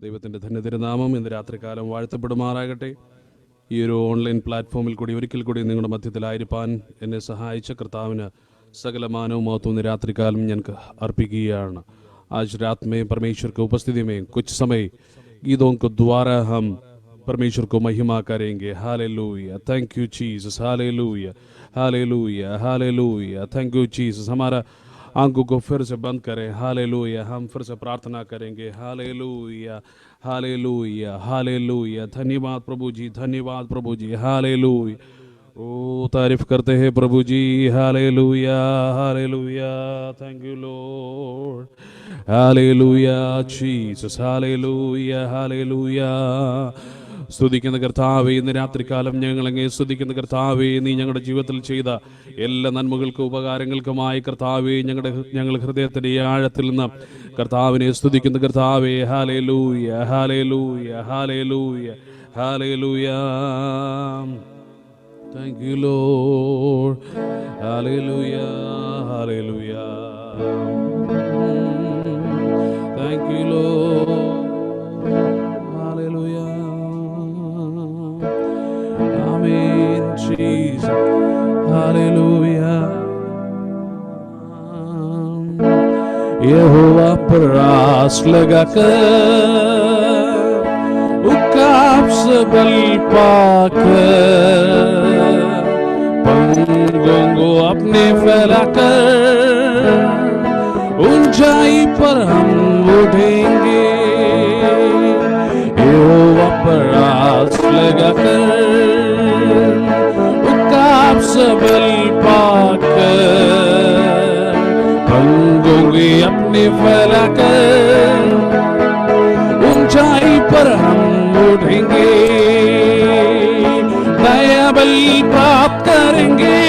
ദൈവത്തിൻ്റെ ധന്യതിരുനാമം ഇന്ന് രാത്രികാലം വാഴ്ത്തപ്പെടുമാറാകട്ടെ. ഈ ഒരു ഓൺലൈൻ പ്ലാറ്റ്ഫോമിൽ കൂടി ഒരിക്കൽ കൂടി നിങ്ങളുടെ മധ്യത്തിലായിരിക്കാൻ എന്നെ സഹായിച്ച കർത്താവിന് സകല മാനവും മഹത്വവും ഇന്ന് രാത്രികാലം ഞങ്ങൾക്ക് अर्पिക്കുകയാണ്. आज रात में परमेश्वर की उपस्थिति में कुछ समय गीतों को द्वारा हम परमेश्वर को महिमा करेंगे. Hallelujah, thank you Jesus, hallelujah, hallelujah, hallelujah, thank you Jesus. हमारा आंखों को फिर से बंद करें. हालेलुया, हम फिर से प्रार्थना करेंगे. Hallelujah, hallelujah, hallelujah. धन्यवाद प्रभु जी, धन्यवाद प्रभु जी. हालेलुया, ओ तारीफ करते हैं प्रभु जी. Hallelujah, hallelujah, thank you Lord. Hallelujah Jesus, hallelujah, hallelujah. സ്തുതിക്കുന്ന കർത്താവേ, ഇന്ന് രാത്രികാലം ഞങ്ങൾ അങ്ങേ സ്തുതിക്കുന്ന കർത്താവേ, നീ ഞങ്ങളുടെ ജീവിതത്തിൽ ചെയ്ത എല്ലാ നന്മകൾക്കും ഉപകാരങ്ങൾക്കുമായി കർത്താവേ, ഞങ്ങൾ ഹൃദയത്തിൻ്റെ ആഴത്തിൽ നിന്ന് കർത്താവിനെ സ്തുതിക്കുന്ന കർത്താവേ. Hallelujah, hallelujah, hallelujah, hallelujah. Thank you Lord. Hallelujah, hallelujah. Thank you Lord. Hallelujah. Amen Jesus. Hallelujah. यहोवा पर आस लगाकर उकाब से बल पाकर पंगों को अपने फैलाकर ऊंचाई पर हम उठेंगे. यहोवा पर आस लगाकर उकाब से बल पाकर पंगों को अपने फैलाकर ऊंचाई पर हम उठेंगे. नया बल प्राप्त करेंगे,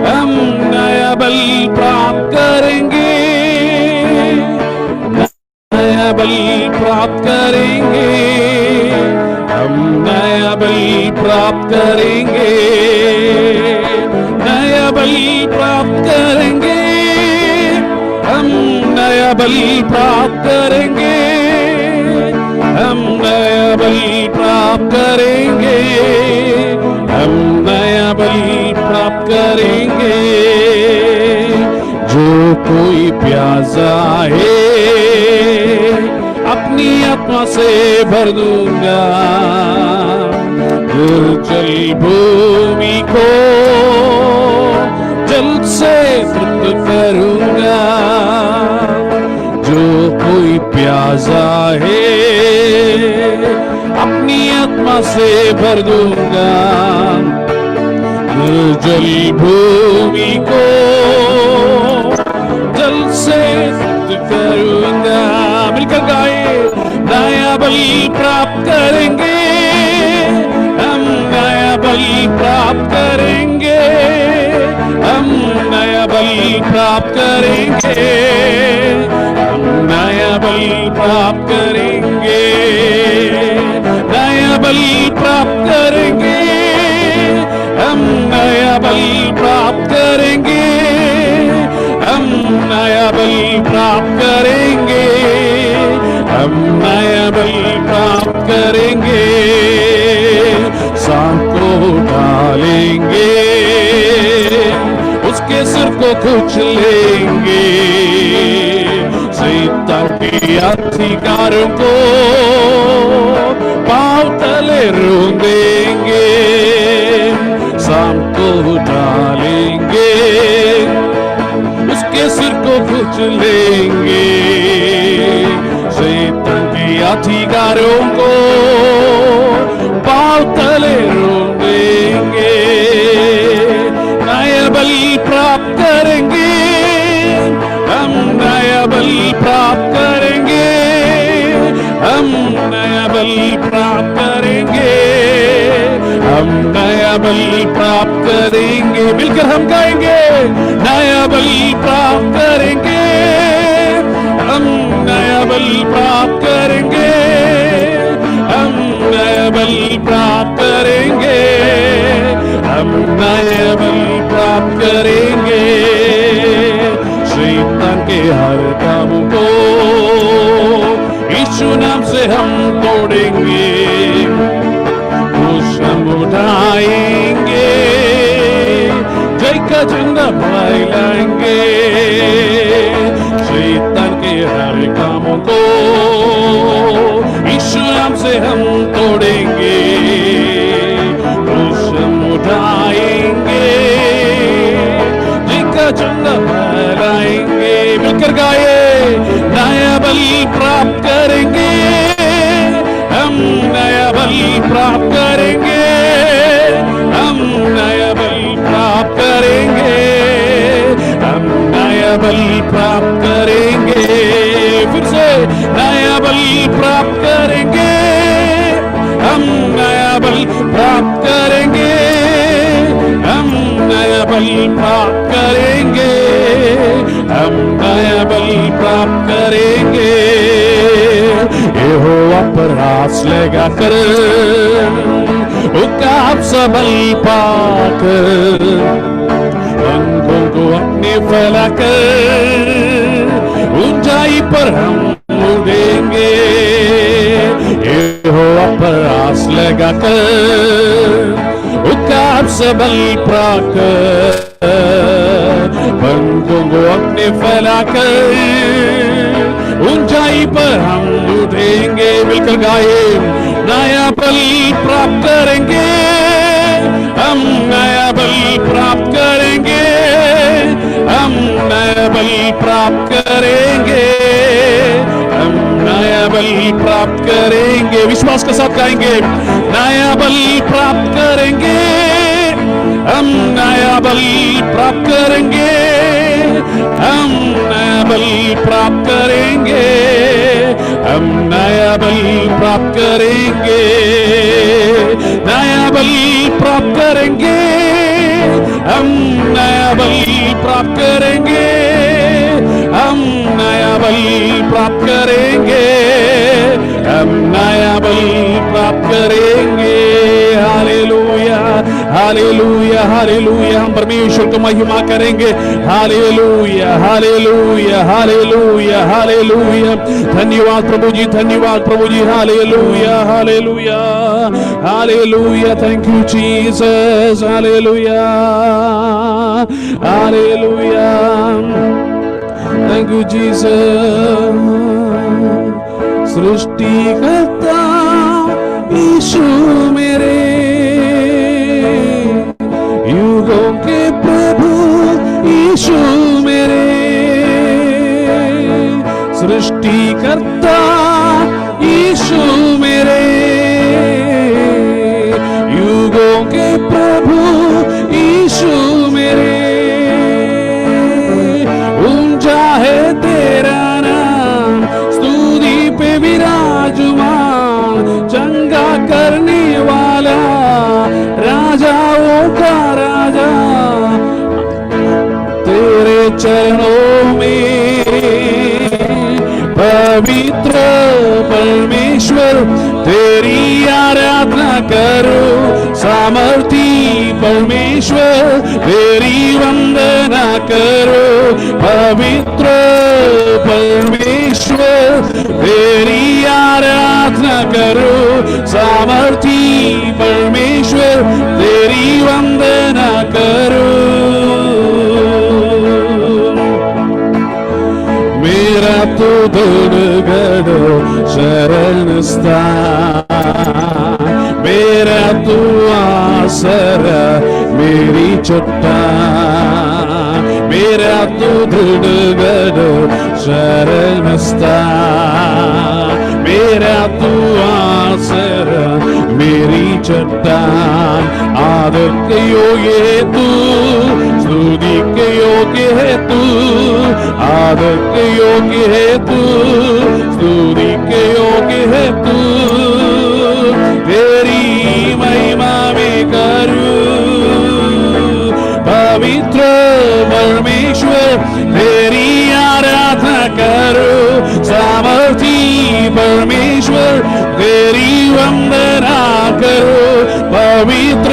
हम नया बल प्राप्त करेंगे, नया बल प्राप्त करेंगे, हम नया बल प्राप्त करेंगे, नया बल प्राप्त करेंगे, हम नया बल प्राप्त करेंगे, हम नया बल प्राप्त करेंगे, हम नया बल प्राप्त करेंगे. जो कोई प्यासा है अपनी आत्मा से भर दूंगा, निर्जल भूमि को जल से तृप्त करूंगा. जो कोई प्यासा है अपनी आत्मा से भर दूंगा, निर्जल भूमि को जल से तृप्त करूंगा. मिलकर गाए. नया बल प्राप्त करेंगे, हम नया बल प्राप्त करेंगे, हम नया बल प्राप्त करेंगे, हम नया बल प्राप्त करेंगे, नया बल प्राप्त करेंगे, हम नया बल प्राप्त करेंगे, हम नया बल प्राप्त करेंगे, हम नया बल प्राप्त करेंगे. सांप को डालेंगे, उसके सिर को कुचलेंगे, शैतान के अधिकारों को पांव तले रौंदेंगे. सांप को डालेंगे, उसके सिर को कुचलेंगे, शैतान के अधिकारों को पांव तले रौंदेंगे. नया बल प्राप्त करेंगे, हम नया बल प्राप्त करेंगे, हम नया बल प्राप्त करेंगे, हम नया बल प्राप्त करेंगे. मिलकर हम गाएंगे. नया बल प्राप्त करेंगे, हम नया बल प्राप्त करेंगे, हम नया बल प्राप्त करेंगे, हम नया बल प्राप्त करेंगे. शैतान के हर काम को यीशु नाम से हम तोड़ेंगे, क्रूस हम उठाएंगे, जय का झंडा फहराएंगे, शैतान के हर कामों को यीशु नाम से हम तोड़ेंगे, क्रूस हम उठाएंगे, जय का झंडा फहराएंगे। मिलकर गाए, नया बल प्राप्त करेंगे, हम नया बल प्राप्त करेंगे, हम नया बल प्राप्त करेंगे, हम नया बल प्राप्त करेंगे, फिर से नया बल प्राप्त करेंगे, हम नया बल प्राप्त करेंगे, हम नया बल प्राप्त करेंगे, हम नया बल प्राप्त करेंगे। यहोवा पर आस लगाकर उकाब सबल पाकर, पंखों को अपने फैलाकर ऊंचाई पर हम उड़ेंगे। यहोवा पर आस लगाकर उकाब सबल पाकर, पंखों को अपने फैलाकर ऊंचाई पर हम उठेंगे। मिलकर गाए, नया बल प्राप्त करेंगे, हम नया बल प्राप्त करेंगे, हम नया बल प्राप्त करेंगे, हम नया बल प्राप्त करेंगे। विश्वास के साथ गाएंगे, नया बल प्राप्त करेंगे, हम नया बल प्राप्त करेंगे, हम नया बल प्राप्त करेंगे, हम नया बल प्राप्त करेंगे, नया बल प्राप्त करेंगे, हम नया बल प्राप्त करेंगे, हम नया बल प्राप्त करेंगे, हम नया बल प्राप्त करेंगे। Hallelujah, hallelujah, hallelujah. हम परमेश्वर को महिमा करेंगे। Hallelujah, hallelujah, hallelujah, hallelujah. धन्यवाद प्रभु जी, धन्यवाद प्रभु जी। Hallelujah, hallelujah, hallelujah. Thank you Jesus. Hallelujah, hallelujah. Thank you Jesus. सृष्टिकर्ता यीशु मेरे, युगों के प्रभु यीशु मेरे, सृष्टिकर्ता यीशु मेरे, युगों के प्रभु यीशु मेरे। ऊंचा है तेरा नाम, स्तुति पे विराजमान, चंगा करने वाला, राजाओं का राजा। तेरे चरणों में पवित्र परमेश्वर, तेरी आराधना करो। सामर्थी परमेश्वर, तेरी वंदना करो। पवित्र परमेश्वर, तेरी आराधना करो। सामर्थी परमेश्वर, तेरी वंदना करो। मेरा तो दुर्गढ़ शरण स्थान, मेरा तू आसरा मेरी चट्टान, मेरा तू दृढ़गढ़ शरण स्थान, मेरा तू आसरा मेरी चट्टान। आदर के योग्य है तू, स्तुति के योग्य है तू, आदर के योग्य है तू, स्तुति के योग्य है तू। तेरी महिमा में करूं पवित्र परमेश्वर, तेरी आराधना करो। सामर्थी परमेश्वर, तेरी वंदना करो। पवित्र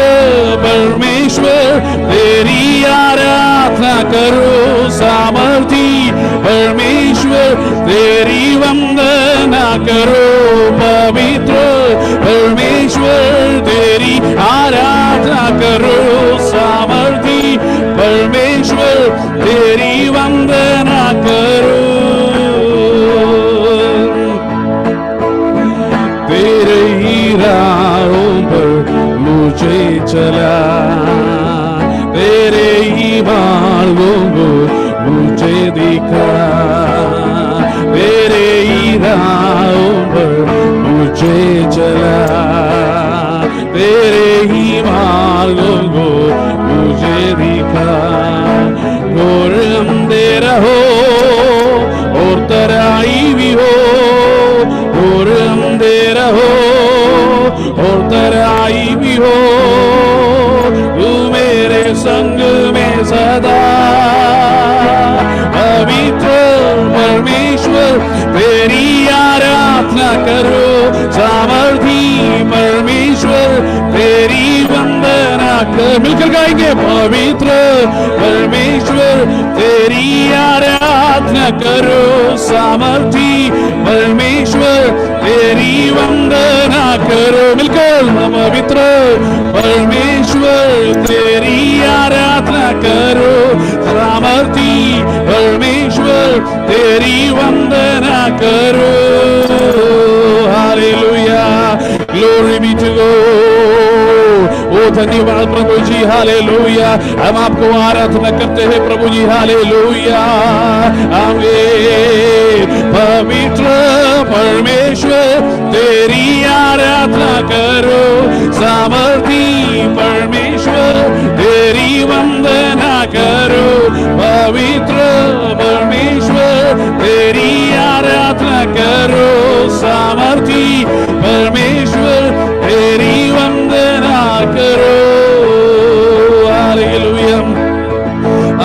परमेश्वर, तेरी आराधना करो। सामर्थी परमेश्वर, तेरी वंदना करो पवित्र परमेश्वर तेरी आराधना करो सामर्थी परमेश्वर तेरी वंदना करो तेरे ही राहों पर मुझे चला तेरे ही मार्गों को मुझे दिखा तेरे ही राहों पर मुझे चला तेरे ही मार्गों को मुझे दिखा और अंधेरा हो और तराई भी हो और अंधेरा हो और तराई भी हो तू मेरे संग में सदा पवित्र परमेश्वर तेरी आराधना करो सामर्थी परमेश्वर तेरी वंदना कर मिलकर गाएंगे पवित्र परमेश्वर तेरी आराधना करो सामर्थी परमेश्वर तेरी वंदना करो मिलकर पवित्र परमेश्वर तेरी आराधना करो सामर्थी परमेश्वर तेरी वंदना करो hallelujah glory be to God ओ धन्यवाद प्रभु जी हालेलुया हम आपको आराधना करते हैं प्रभु जी हालेलुया आमीन पवित्र परमेश्वर तेरी आराधना करो सामर्थी परमेश्वर तेरी वंदना करो पवित्र परमेश्वर तेरी आराधना करो सामर्थी परमेश्वर तेरी वंदना करो हालेलुया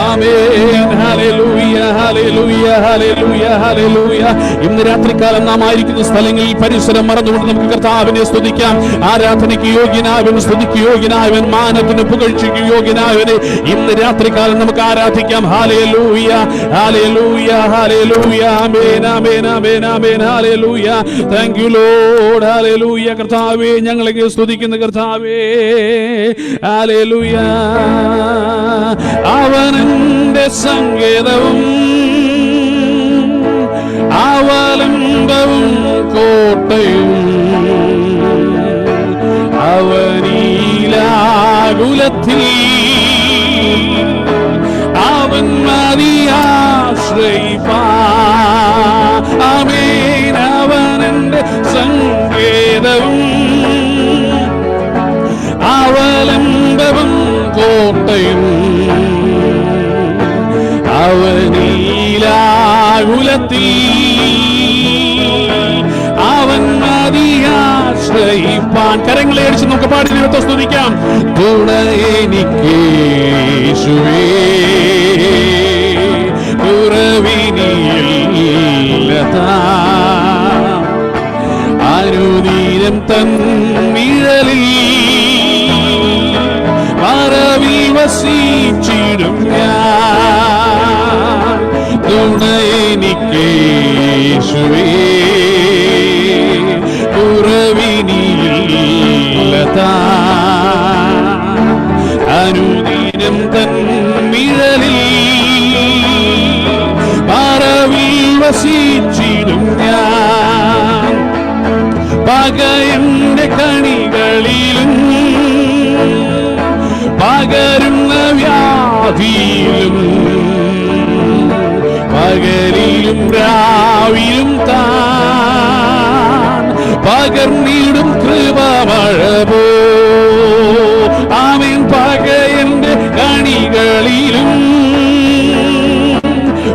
ആമേൻ ഹല്ലേലൂയ ഹല്ലേലൂയ ഹല്ലേലൂയ ഹല്ലേലൂയ ഇന്ന് രാത്രികാലം നാം ആയിരിക്കുന്ന സ്ഥലങ്ങളിൽ പരിസരം മറന്നുകൊണ്ട് നമുക്ക് കർത്താവിനെ സ്തുതിക്കാം ആരാധനയ്ക്ക് യോഗ്യനായവൻ സ്തുതിക്ക് യോഗ്യനായവൻ മാനത്തിന് പുകഴ്ചയ്ക്ക് യോഗ്യനായവനെ ഇന്ന് രാത്രികാലം നമുക്ക് ആരാധിക്കാം hallelujah hallelujah hallelujah amen amen amen amen hallelujah thank you Lord hallelujah കർത്താവേ ഞങ്ങളെ സ്തുതിക്കുന്ന കർത്താവേ ഹല്ലേലൂയ അവനന്റെ സങ്കേതവും അവലംബവും കോട്ടയും അവനീലാകുലത്തിൽ അവൻ മതിയാശ്രയിപ്പാൻ ആമേൻ അവനന്റെ സങ്കേതവും അവലംബവും കോട്ടയും അവനീലാകുലത്തിൽ അവൻ മതിയാശ്രയിപ്പാൻ കരങ്ങളെ അടിച്ച് നമുക്ക് പാടി ദൈവത്തെ സ്തുതിക്കാം തുണ എനിക്ക് യേശുവേ കുറവിനിയില്ലതാ അനുദിനം തൻ നിഴലിൽ മറവിൽ വസിച്ചിടും ഞാൻ തുണ എനിക്ക് യേശുവേ കുറവിനിയില്ലതാ അനുദിനം തൻ നിഴലിൽ മറവിൽ വസിച്ചിടും ഞാൻ പകയന്റെ കണികളിലും പകരുന്ന വ്യാധിയിലും പകലിലും രാവിലും താൻ പകർന്നിടും കൃപമഴ പോ ആമേൻ പകയന്റെ കണികളിലും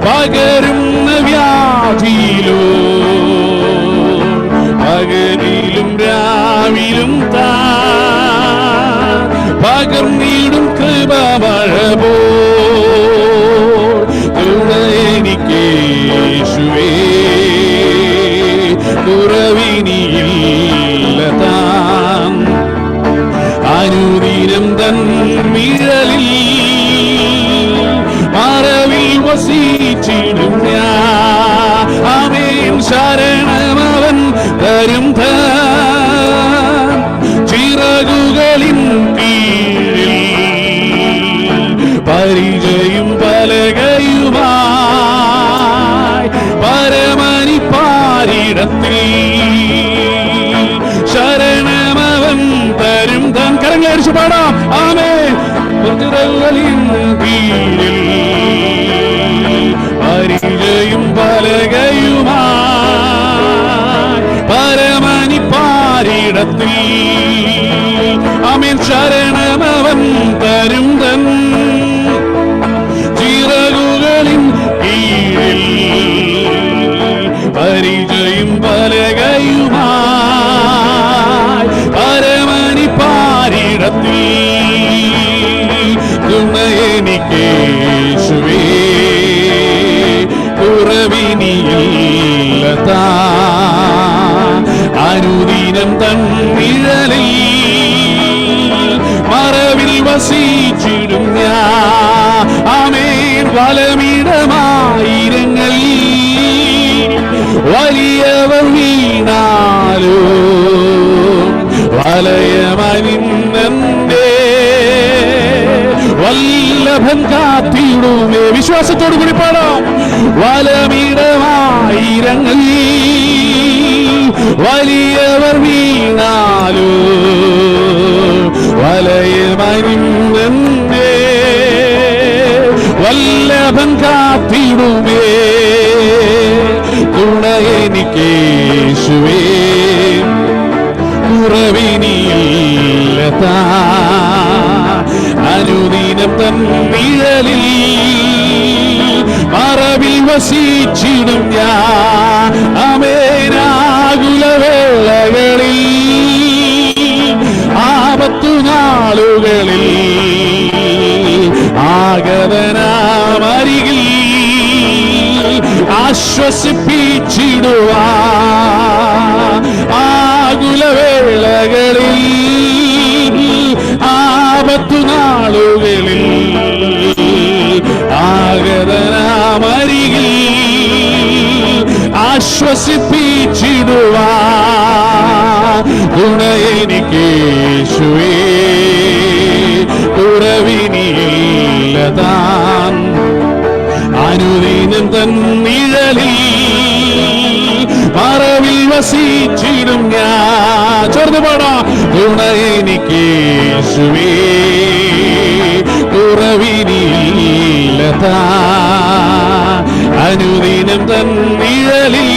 പകരുന്ന വ്യാധിയിലും പകലിലും രാവിലും താൻ പകർന്നിടും കൃപമഴ പോ എനിക്ക് യേശുവേ കുറവിനിയില്ലതാ അനുദിനം തൻ നിഴലിൽ മറവിൽ വസിച്ചിടും ഞാൻ ആമേൻ ശരണമവൻ പാരിടത്തിൽ ശരണമവൻ തരും തൻ. കരങ്ങളടിച്ചു പാടാം. ആമേൻ. കീഴിൽ പരിചയും പലകയുമായി പരമനി പാരിടത്തിൽ ആമേൻ ശരണമവൻ തരും തൻ. ചിറകുകളിൻ കീഴിൽ പരിചയും പലകയുമായി പരമനി പാരിടത്തിൽ തുണയെനിക്കേശുവേ കുറവിനിയില്ല അനുദിനം തന്നിഴലിൽ മറവിൽ വസിച്ചിടും ഞാൻ. ആമേൻ. വലമിടമായിരങ്ങൾ വലിയവർ വീണാലോ വലയമനിന്നെ വല്ലഭൻ കാത്തിടുമേ. വിശ്വാസത്തോടു കൂടി പാടാം. വലമിടമായിരങ്ങൾ വലിയവർ വീണാലോ വലയമനിന്നെ വല്ലഭൻ കാത്തിടുമേ. തുണയെനിക്കേശുവേ കുറവിനിയില്ല അനുദിനം തന്നിഴലിൽ മറവിൽ വസിച്ചിടും ഞാൻ. ആമേനാകുലവേളകളിൽ ആപത്തു നാളുകളിൽ ആഗതനാമരികിൽ ആശ്വസിപ്പിച്ചിടുവാ. ആകുലവേളകളിൽ ആപത്തു നാളുകളിൽ ആഗതനാമരികിൽ ആശ്വസിപ്പിച്ചിടുവാ. തുണയെനിക്കേശുവേ കുറവിനിയില്ല അനുദിനം തന്നിഴലിൽ മറവിൽ വസിച്ചിടും ഞാൻ. ചേർന്ന് പാടാം. തുണയെനിക്കേശുവേ കുറവിനിയില്ല അനുദിനം തന്നിഴലിൽ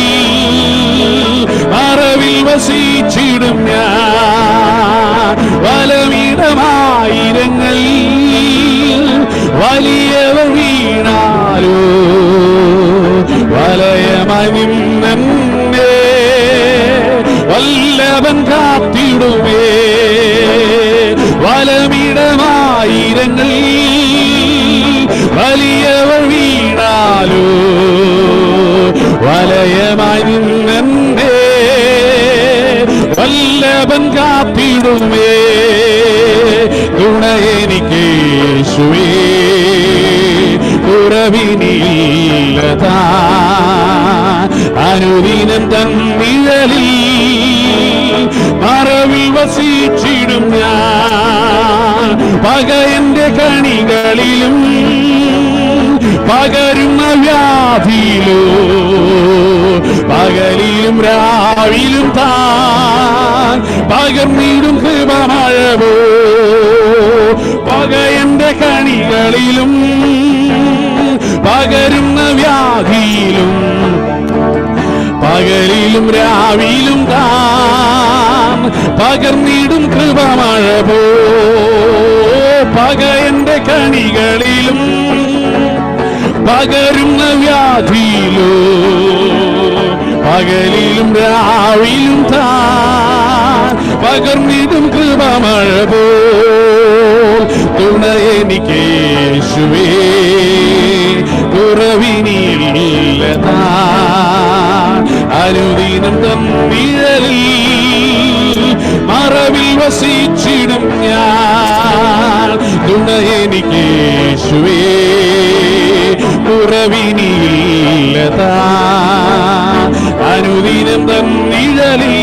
മറവിൽ വസിച്ചിടും ഞാൻ. വലമിടമായിരങ്ങൾ വലിയവർ വീണാലോ വലയമനിന്നെ വല്ലഭൻ കാത്തിടുമേ. വലമിടമായിരങ്ങൾ വലിയവർ വീണാലോ വലയമനിന്നെ വല്ലഭൻ കാത്തിടുമേ. തുണയെനിക്കേശുവേ കുറവിനിയില്ല അനുദിനം തന്നിഴലിൽ മറവിൽ വസിച്ചിടും ഞാൻ. പകയന്റെ കണികളിലും പകരുന്ന വ്യാധിയിലോ പകലിലും രാവിലും താൻ പകർന്നിടും കൃപമഴവോ. പകയന്റെ കണികളിലും പകരുന്ന വ്യാധിയിലും പകലിലും രാവിലും താൻ പകർന്നിടും കൃപമഴവോ. പകയന്റെ കണികളിലും പകരുന്ന വ്യാധിയിലോ പകലിലും രാവിലും താൻ പകർന്നിടും കൃപമഴവോ. തുണയെനിക്കേശുവേ കുറവിനിയില്ല അനുദിനം തന്നിഴലിൽ മറവിൽ വസിച്ചിടും ഞാൻ. തുണയെനിക്കേശുവേ കുറവിനിയില്ല അനുദിനം തന്നിഴലിൽ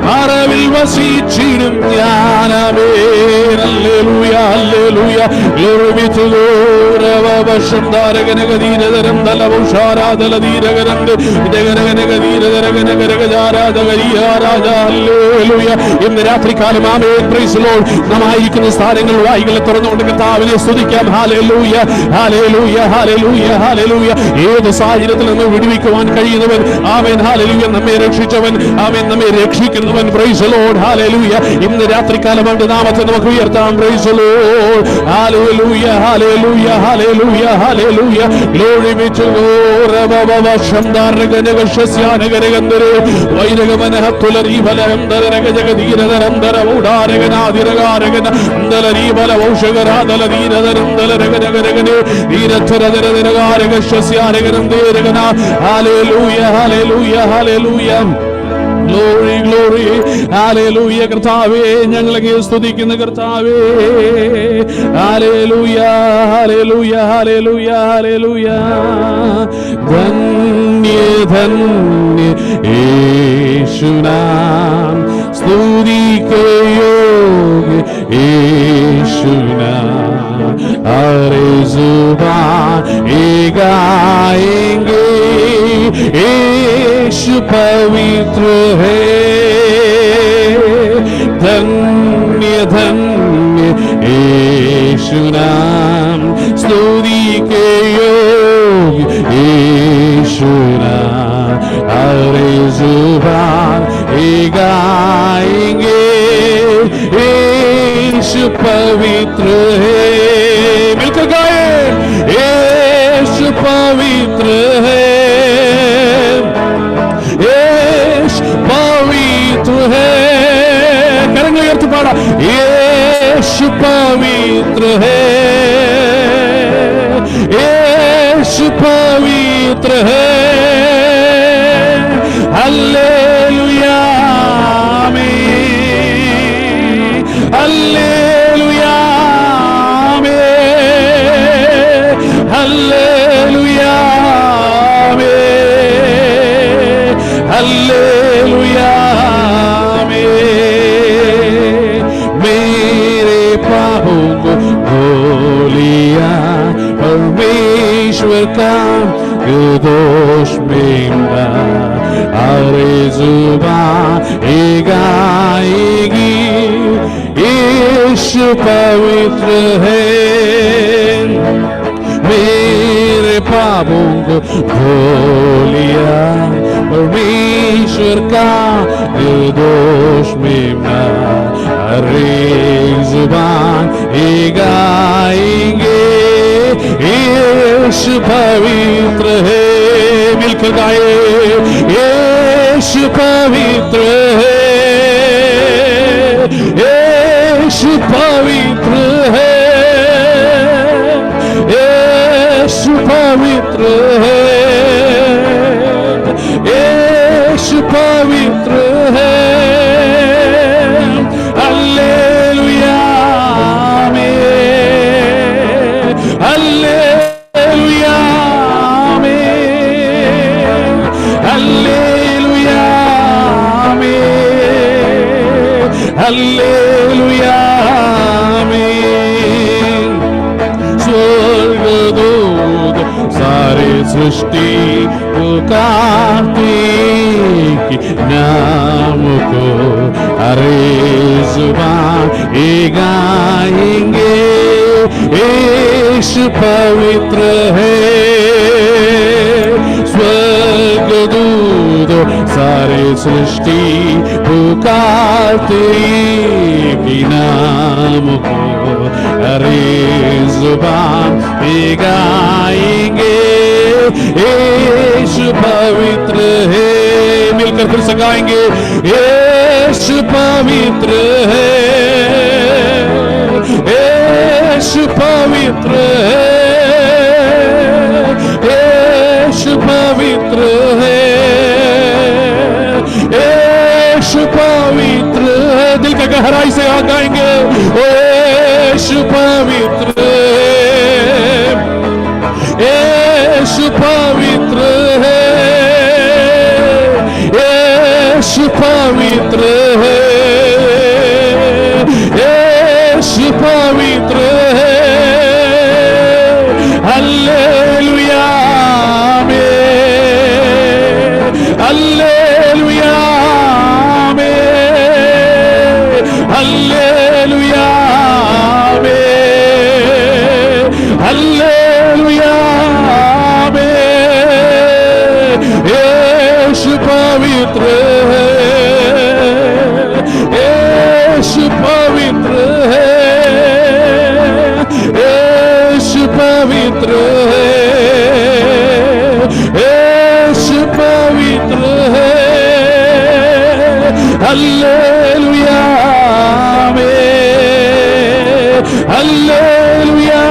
മറവിൽ വസിച്ചിടും ഞാൻ. ആമേൻ. Hallelujah hallelujah. Glory be to Lord. അവശന്താരകനഗദീരതരം തലവുഷാരാധലധീരകരന്ത് ഇതഗരഗനഗദീരതരഗനഗരഗജാരാധകരിയാരാധ. ഹല്ലേലൂയ. ഇന്ന് രാത്രികാലം ആമേൻ. Praise Lord. നാം ആയിരിക്കുന്ന സ്ഥാനങ്ങൾ വായികളെ തുറന്നുകൊണ്ട് കർത്താവിനെ സ്തുതിക്കാം. Hallelujah hallelujah hallelujah hallelujah. ഏത് സാഹചര്യത്തിൽ നമ്മെ വിടുവിക്കുവാൻ കഴിയുന്നവൻ ആമേൻ. ഹല്ലേലൂയ. നമ്മെ രക്ഷിച്ചവൻ ആമേൻ. നമ്മെ രക്ഷിക്കുന്നവൻ. Price Lord. ഹല്ലേലൂയ. ഇന്ന് രാത്രികാലം അവന്റെ നാമത്തെ നമുക്ക് ഉയർത്താം. Praise Lord. Hallelujah hallelujah hallelujah hallelujah. Glory be to Lord. അവശന്താരകനഗശസ്യാനഗരഗന്ധരേ വൈരഗമനഹത്തുലരീബലഹംദരഗജഗദീരദരംദരമുടാരഗനാദിരഗാരഗന അന്തലരീബലവൗഷഗരാദലധീരദരംദലരഗനഗരഗനേ ധീരധരധരധരഗാരഗശസ്യാനഗരംദേരഗന. Hallelujah hallelujah hallelujah. Glory glory hallelujah. കർത്താവേ ഞങ്ങളെ സ്തുതിക്കുന്ന കർത്താവേ. Hallelujah hallelujah hallelujah hallelujah. Dhanya Dhanya യേശു നാം സ്തുതിക്ക് യോഗ്യ യേശു നാം ഹരെ जुबान गाएंगे यीशु पवित्र है. धन्य धन्य यीशु नाम स्तुति के योग्य यीशु नाम हरे जुबान गाएंगे यीशु पवित्र है. मिलकर गाए यीशु पवित्र है. यीशु पवित्र है. करेंगे यार तुम्हारा यीशु पवित्र है. यीशु पवित्र है. हालेलुया आमीन. हालेलुया आमीन. हालेलुया आमीन. हालेलुया आमीन. मेरे पापों को धो लिया परमेश्वर का दोष मेरा हरे जुबान गाएगी यीशु पवित्र है. मेरे पापों को धो लिया परमेश्वर का दोष मेरा हरे जुबान गाएंगे यीशु पवित्र है. मिलकर गाए यीशु पवित्र है. यीशु पवित्र है. यीशु पवित्र है. यीशु पवित्र है. हालेलुया आमीन. हालेलुया आमीन. हालेलुया आमीन. हालेलुया आमीन. स्वर्गदूत सारे सृष्टि पुकारती कि नाम को हरे जुबान गाएंगे यीशु पवित्र है. स्वर्गदूत सारे सृष्टि पुकारते कि नाम को हरे जुबान गाएंगे यीशु पवित्र है. मिलकर फिर से गाएंगे यीशु पवित्र है. यीशु पवित्र है. यीशु पवित्र है. यीशु पवित्र है. दिल का गहराई से आ गाएंगे यीशु पवित्र है. यीशु पवित्र है. यीशु पवित्र है. पवित्र है, हालेलुया आमेन, हालेलुया आमेन, हालेलुया आमेन, हालेलुया आमेन। यीशु पवित्र है, यीशु पवित्र है, यीशु पवित्र है, यीशु पवित्र है, हालेलुया आमेन, हालेलुया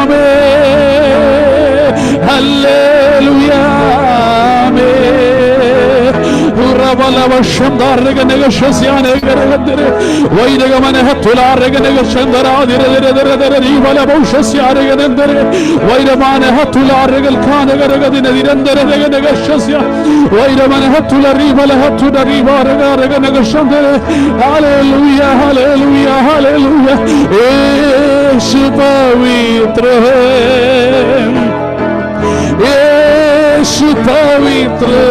आमेन, हालेलुया आमेन। Shandar Vairagamana Hatula Reganega Shandara Rivala Boshasya Reganendere Vairamana Hatula Regal Kanagaragana Reganega Shasya Vairamana Hatula Rivala Hatula Riva Reganega Shandere. Hallelujah, hallelujah, hallelujah. Yeshu Pavitra Yeshu Pavitra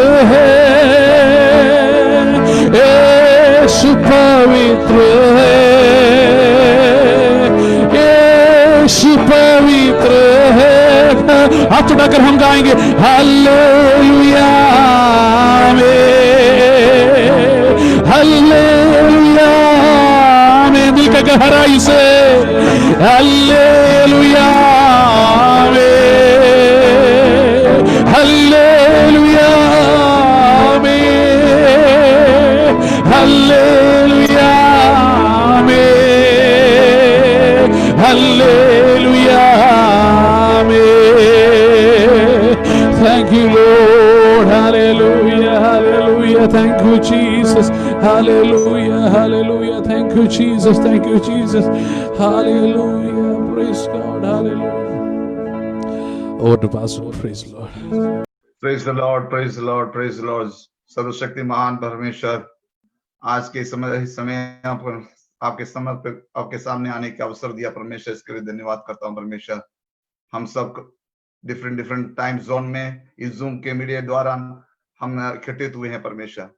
यीशु पवित्र है, यीशु पवित्र है। हाथ उठाकर हम गाएंगे हालेलुया आमीन, हालेलुया आमीन। दिल का गहराई से हालेलुया आमीन, hallelujah Hallelujah, Amen. Hallelujah, Amen. Thank you, Lord. Hallelujah, hallelujah. Thank you, Jesus. Hallelujah, hallelujah. Thank you, Jesus. Thank you, Jesus. Hallelujah. Praise God. Hallelujah. Over to Pastor. Praise the Lord. Praise the Lord. Praise the Lord. Praise the Lord. सर्वशक्ति महान परमेश्वर, आज के समय आपके सामने आने का अवसर दिया परमेश्वर, इसके लिए धन्यवाद करता हूं परमेश्वर। हम सब डिफरेंट टाइम जोन में इस जूम के मीडिया द्वारा हम इकट्ठित हुए हैं परमेश्वर।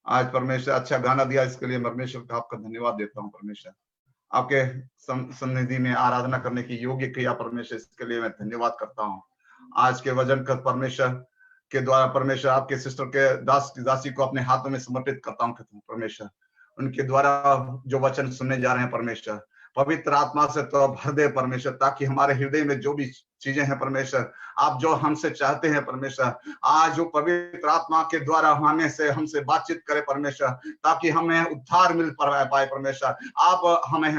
आज परमेश्वर अच्छा गाना दिया, इसके लिए परमेश्वर का आपका धन्यवाद देता हूं परमेश्वर। आपके सन्निधि में आराधना करने की योग्य किया परमेश्वर, इसके लिए मैं धन्यवाद करता हूँ। आज के वचन का परमेश्वर के द्वारा परमेश्वर आपके सिस्टर के दासी को अपने हाथों में समर्पित करता हूँ परमेश्वर। उनके द्वारा जो वचन सुनने जा रहे हैं परमेश्वर, पवित्र आत्मा से तो भर दे परमेश्वर, ताकि हमारे हृदय में जो भी चीजें हैं परमेश्वर, आप जो हमसे चाहते हैं परमेश्वर, आज वो पवित्र आत्मा के द्वारा हमसे बातचीत करे परमेश्वर, ताकि हमें उद्धार मिल पाए परमेश्वर। आप हमें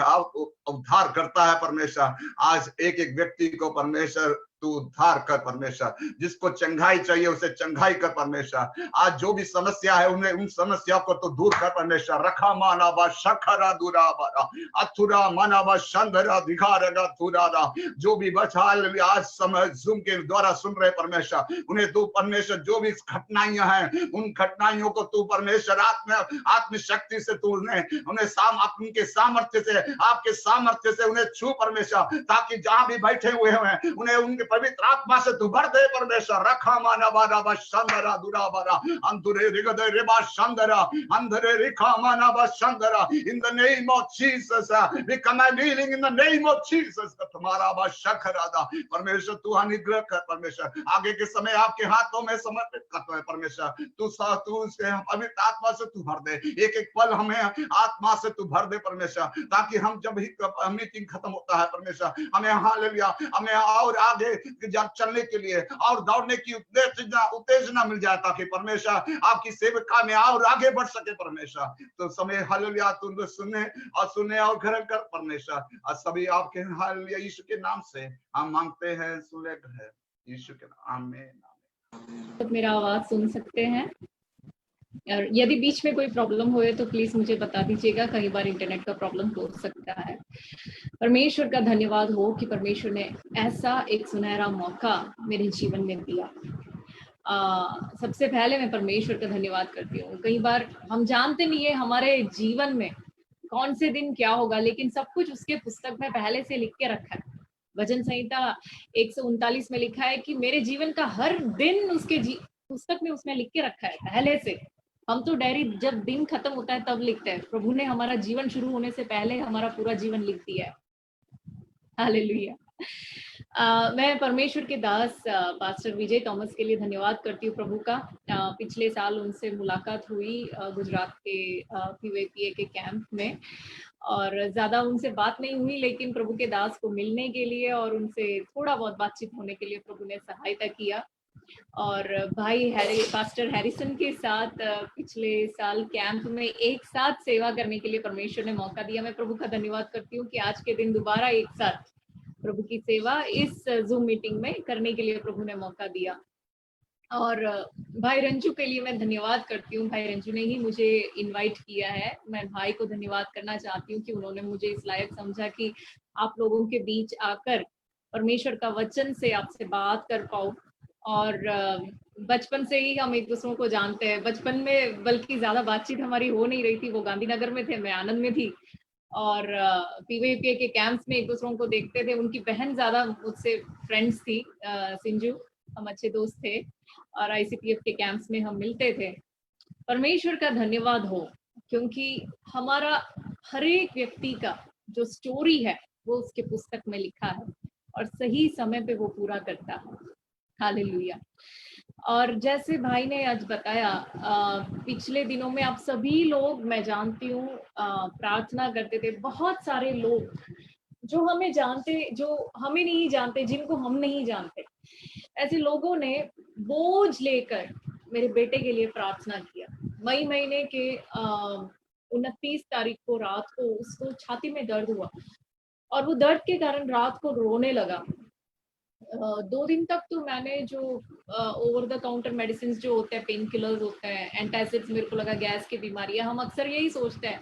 उद्धार करता है परमेश्वर। आज एक एक व्यक्ति को परमेश्वर तू उद्धार कर परमेश्वर, जिसको चंगाई चाहिए उसे चंगाई कर परमेश्वर। आज जो भी समस्या है उन्हें उन समस्या को तो दूर कर परमेश्वर। रखा माना बा शखरा दुरा बारा अथुरा माना बा शंदरा दिखारेगा तुरारा, जो भी बचाल आज समय जूम के द्वारा सुन रहे परमेश्वर, उन्हें तू परमेश्वर जो भी घटनाएं हैं उन घटनाओं को तू परमेश्वर आत्म शक्ति से तू उन्हें उनके सामर्थ्य से, आपके सामर्थ्य से उन्हें छू परमेश्वर, ताकि जहां भी बैठे हुए हैं उन्हें उनके पवित्र आत्मा से तू भर दे परमेश्वर। रखा माना बारा बा शंदरा दुरा बारा अंतरे रिगदे रेबा शंदरा अंधरे रिखा माना बा शंदरा। In the name of Jesus we command healing in the name of Jesus. तुम्हारा बा शखरादा परमेश्वर तू अनुग्रह कर परमेश्वर। आगे के समय आपके हाथों में समर्पित करते हैं परमेश्वर। तू उसके पवित्र आत्मा से तू भर दे, एक एक पल हमें आत्मा से तू भर दे परमेश्वर, ताकि हम जब ही मीटिंग खत्म होता है परमेश्वर, हमें हालेलुया हमें और आगे चलने के लिए और दौड़ने की उत्तेजना मिल जाए, ताकि परमेश्वर आपकी सेवका में और आगे बढ़ सके परमेश्वर। तो समय हालेलुया तू सुने और ग्रहण कर परमेश्वर। और सभी आपके हालेलुया यीशु के नाम से हम मांगते हैं, सुने है यीशु के नाम, आमीन। तो मेरा आवाज सुन सकते हैं? और यदि बीच में कोई प्रॉब्लम होए तो प्लीज मुझे बता दीजिएगा, कई बार इंटरनेट का प्रॉब्लम हो सकता है। परमेश्वर का धन्यवाद हो कि परमेश्वर ने ऐसा एक सुनहरा मौका मेरे जीवन में दिया। सबसे पहले मैं परमेश्वर का धन्यवाद करती हूँ। कई बार हम जानते नहीं है हमारे जीवन में कौन से दिन क्या होगा, लेकिन सब कुछ उसके पुस्तक में पहले से लिख के रखा है। भजन संहिता 139 में लिखा है कि मेरे जीवन का हर दिन उसके पुस्तक में उसने लिख के रखा है पहले से। हम तो डायरी जब दिन खत्म होता है तब लिखते हैं, प्रभु ने हमारा जीवन शुरू होने से पहले हमारा पूरा जीवन लिख दिया है। हालेलुया। मैं परमेश्वर के दास पास्टर विजय थॉमस के लिए धन्यवाद करती हूँ प्रभु का। पिछले साल उनसे मुलाकात हुई गुजरात के पीवीपीए के कैंप में, और ज्यादा उनसे बात नहीं हुई, लेकिन प्रभु के दास को मिलने के लिए और उनसे थोड़ा बहुत बातचीत होने के लिए प्रभु ने सहायता किया। और भाई पास्टर हैरिसन के साथ पिछले साल कैंप में एक साथ सेवा करने के लिए परमेश्वर ने मौका दिया। मैं प्रभु का धन्यवाद करती हूँ कि आज के दिन दोबारा एक साथ प्रभु की सेवा इस जूम मीटिंग में करने के लिए प्रभु ने मौका दिया। और भाई रंजू के लिए मैं धन्यवाद करती हूँ। भाई रंजू ने ही मुझे इनवाइट किया है। मैं भाई को धन्यवाद करना चाहती हूँ कि उन्होंने मुझे इस लायक समझा कि आप लोगों के बीच आकर परमेश्वर का वचन से आपसे बात कर पाऊँ। और बचपन से ही हम एक दूसरों को जानते हैं। बचपन में बल्कि ज्यादा बातचीत हमारी हो नहीं रही थी। वो गांधीनगर में थे, मैं आनंद में थी, और पीवीपीए के कैंप्स में एक दूसरों को देखते थे। उनकी बहन ज्यादा मुझसे फ्रेंड्स थी, सिंजू, हम अच्छे दोस्त थे, और आईसीपीएफ के कैंप्स में हम मिलते थे। परमेश्वर का धन्यवाद हो, क्योंकि हमारा हर एक व्यक्ति का जो स्टोरी है वो उसके पुस्तक में लिखा है, और सही समय पे वो पूरा करता है। हालेलुया। और जैसे भाई ने आज बताया, पिछले दिनों में आप सभी लोग, मैं जानती हूँ, प्रार्थना करते थे। बहुत सारे लोग जो हमें जानते, जो हमें नहीं जानते, जिनको हम नहीं जानते, ऐसे लोगों ने बोझ लेकर मेरे बेटे के लिए प्रार्थना किया। मई महीने के 29 तारीख को रात को उसको छाती में दर्द हुआ, और वो दर्द के कारण रात को रोने लगा। 2 दिन तक तो मैंने जो ओवर द काउंटर मेडिसिन जो होते हैं, पेन किलर्स होते हैं, एंटासिड्स, मेरे को लगा गैस की बीमारी है। हम अक्सर यही सोचते हैं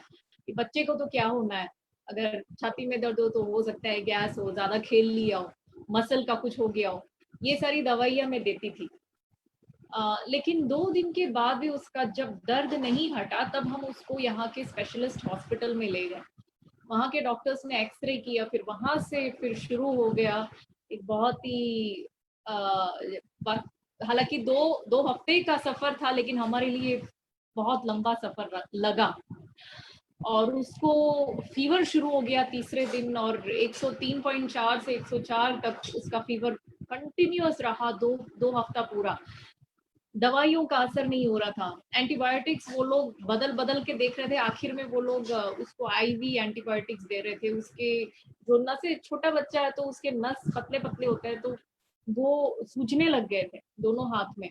कि बच्चे को तो क्या होना है, अगर छाती में दर्द हो तो हो सकता है गैस हो, ज्यादा खेल लिया हो, मसल का कुछ हो गया हो। ये सारी दवाइयां मैं देती थी। लेकिन 2 दिन के बाद भी उसका जब दर्द नहीं हटा, तब हम उसको यहाँ के स्पेशलिस्ट हॉस्पिटल में ले गए। वहाँ के डॉक्टर्स ने एक्सरे किया, फिर वहां से फिर शुरू हो गया एक बहुत ही हालांकि दो हफ्ते का सफर था, लेकिन हमारे लिए बहुत लंबा सफर लगा। और उसको फीवर शुरू हो गया तीसरे दिन, और 103.4 से 104 तक उसका फीवर कंटिन्यूअस रहा दो हफ्ता पूरा। दवाइयों का असर नहीं हो रहा था। एंटीबायोटिक्स वो लोग बदल बदल के देख रहे थे। आखिर में वो लोग उसको आईवी एंटीबायोटिक्स दे रहे थे। उसके जो नस, छोटा बच्चा है तो उसके नस पतले पतले होते हैं, तो वो सूजने लग गए थे दोनों हाथ में,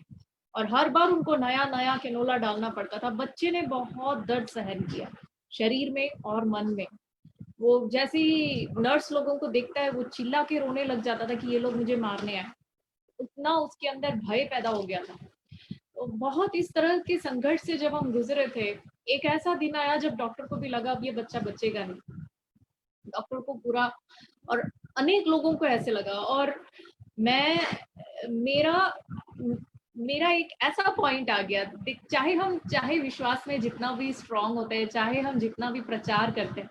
और हर बार उनको नया नया कैनोला डालना पड़ता था। बच्चे ने बहुत दर्द सहन किया, शरीर में और मन में। वो जैसे ही नर्स लोगों को देखता है, वो चिल्ला के रोने लग जाता था कि ये लोग मुझे मारने आए। उतना उसके अंदर भय पैदा हो गया था। तो बहुत इस तरह के संघर्ष से जब हम गुजरे थे, एक ऐसा दिन आया जब डॉक्टर को भी लगा अब ये बच्चा बचेगा नहीं। डॉक्टर को पूरा, और अनेक लोगों को ऐसे लगा। और मैं मेरा एक ऐसा पॉइंट आ गया, चाहे विश्वास में जितना भी स्ट्रांग होते हैं, चाहे हम जितना भी प्रचार करते हैं,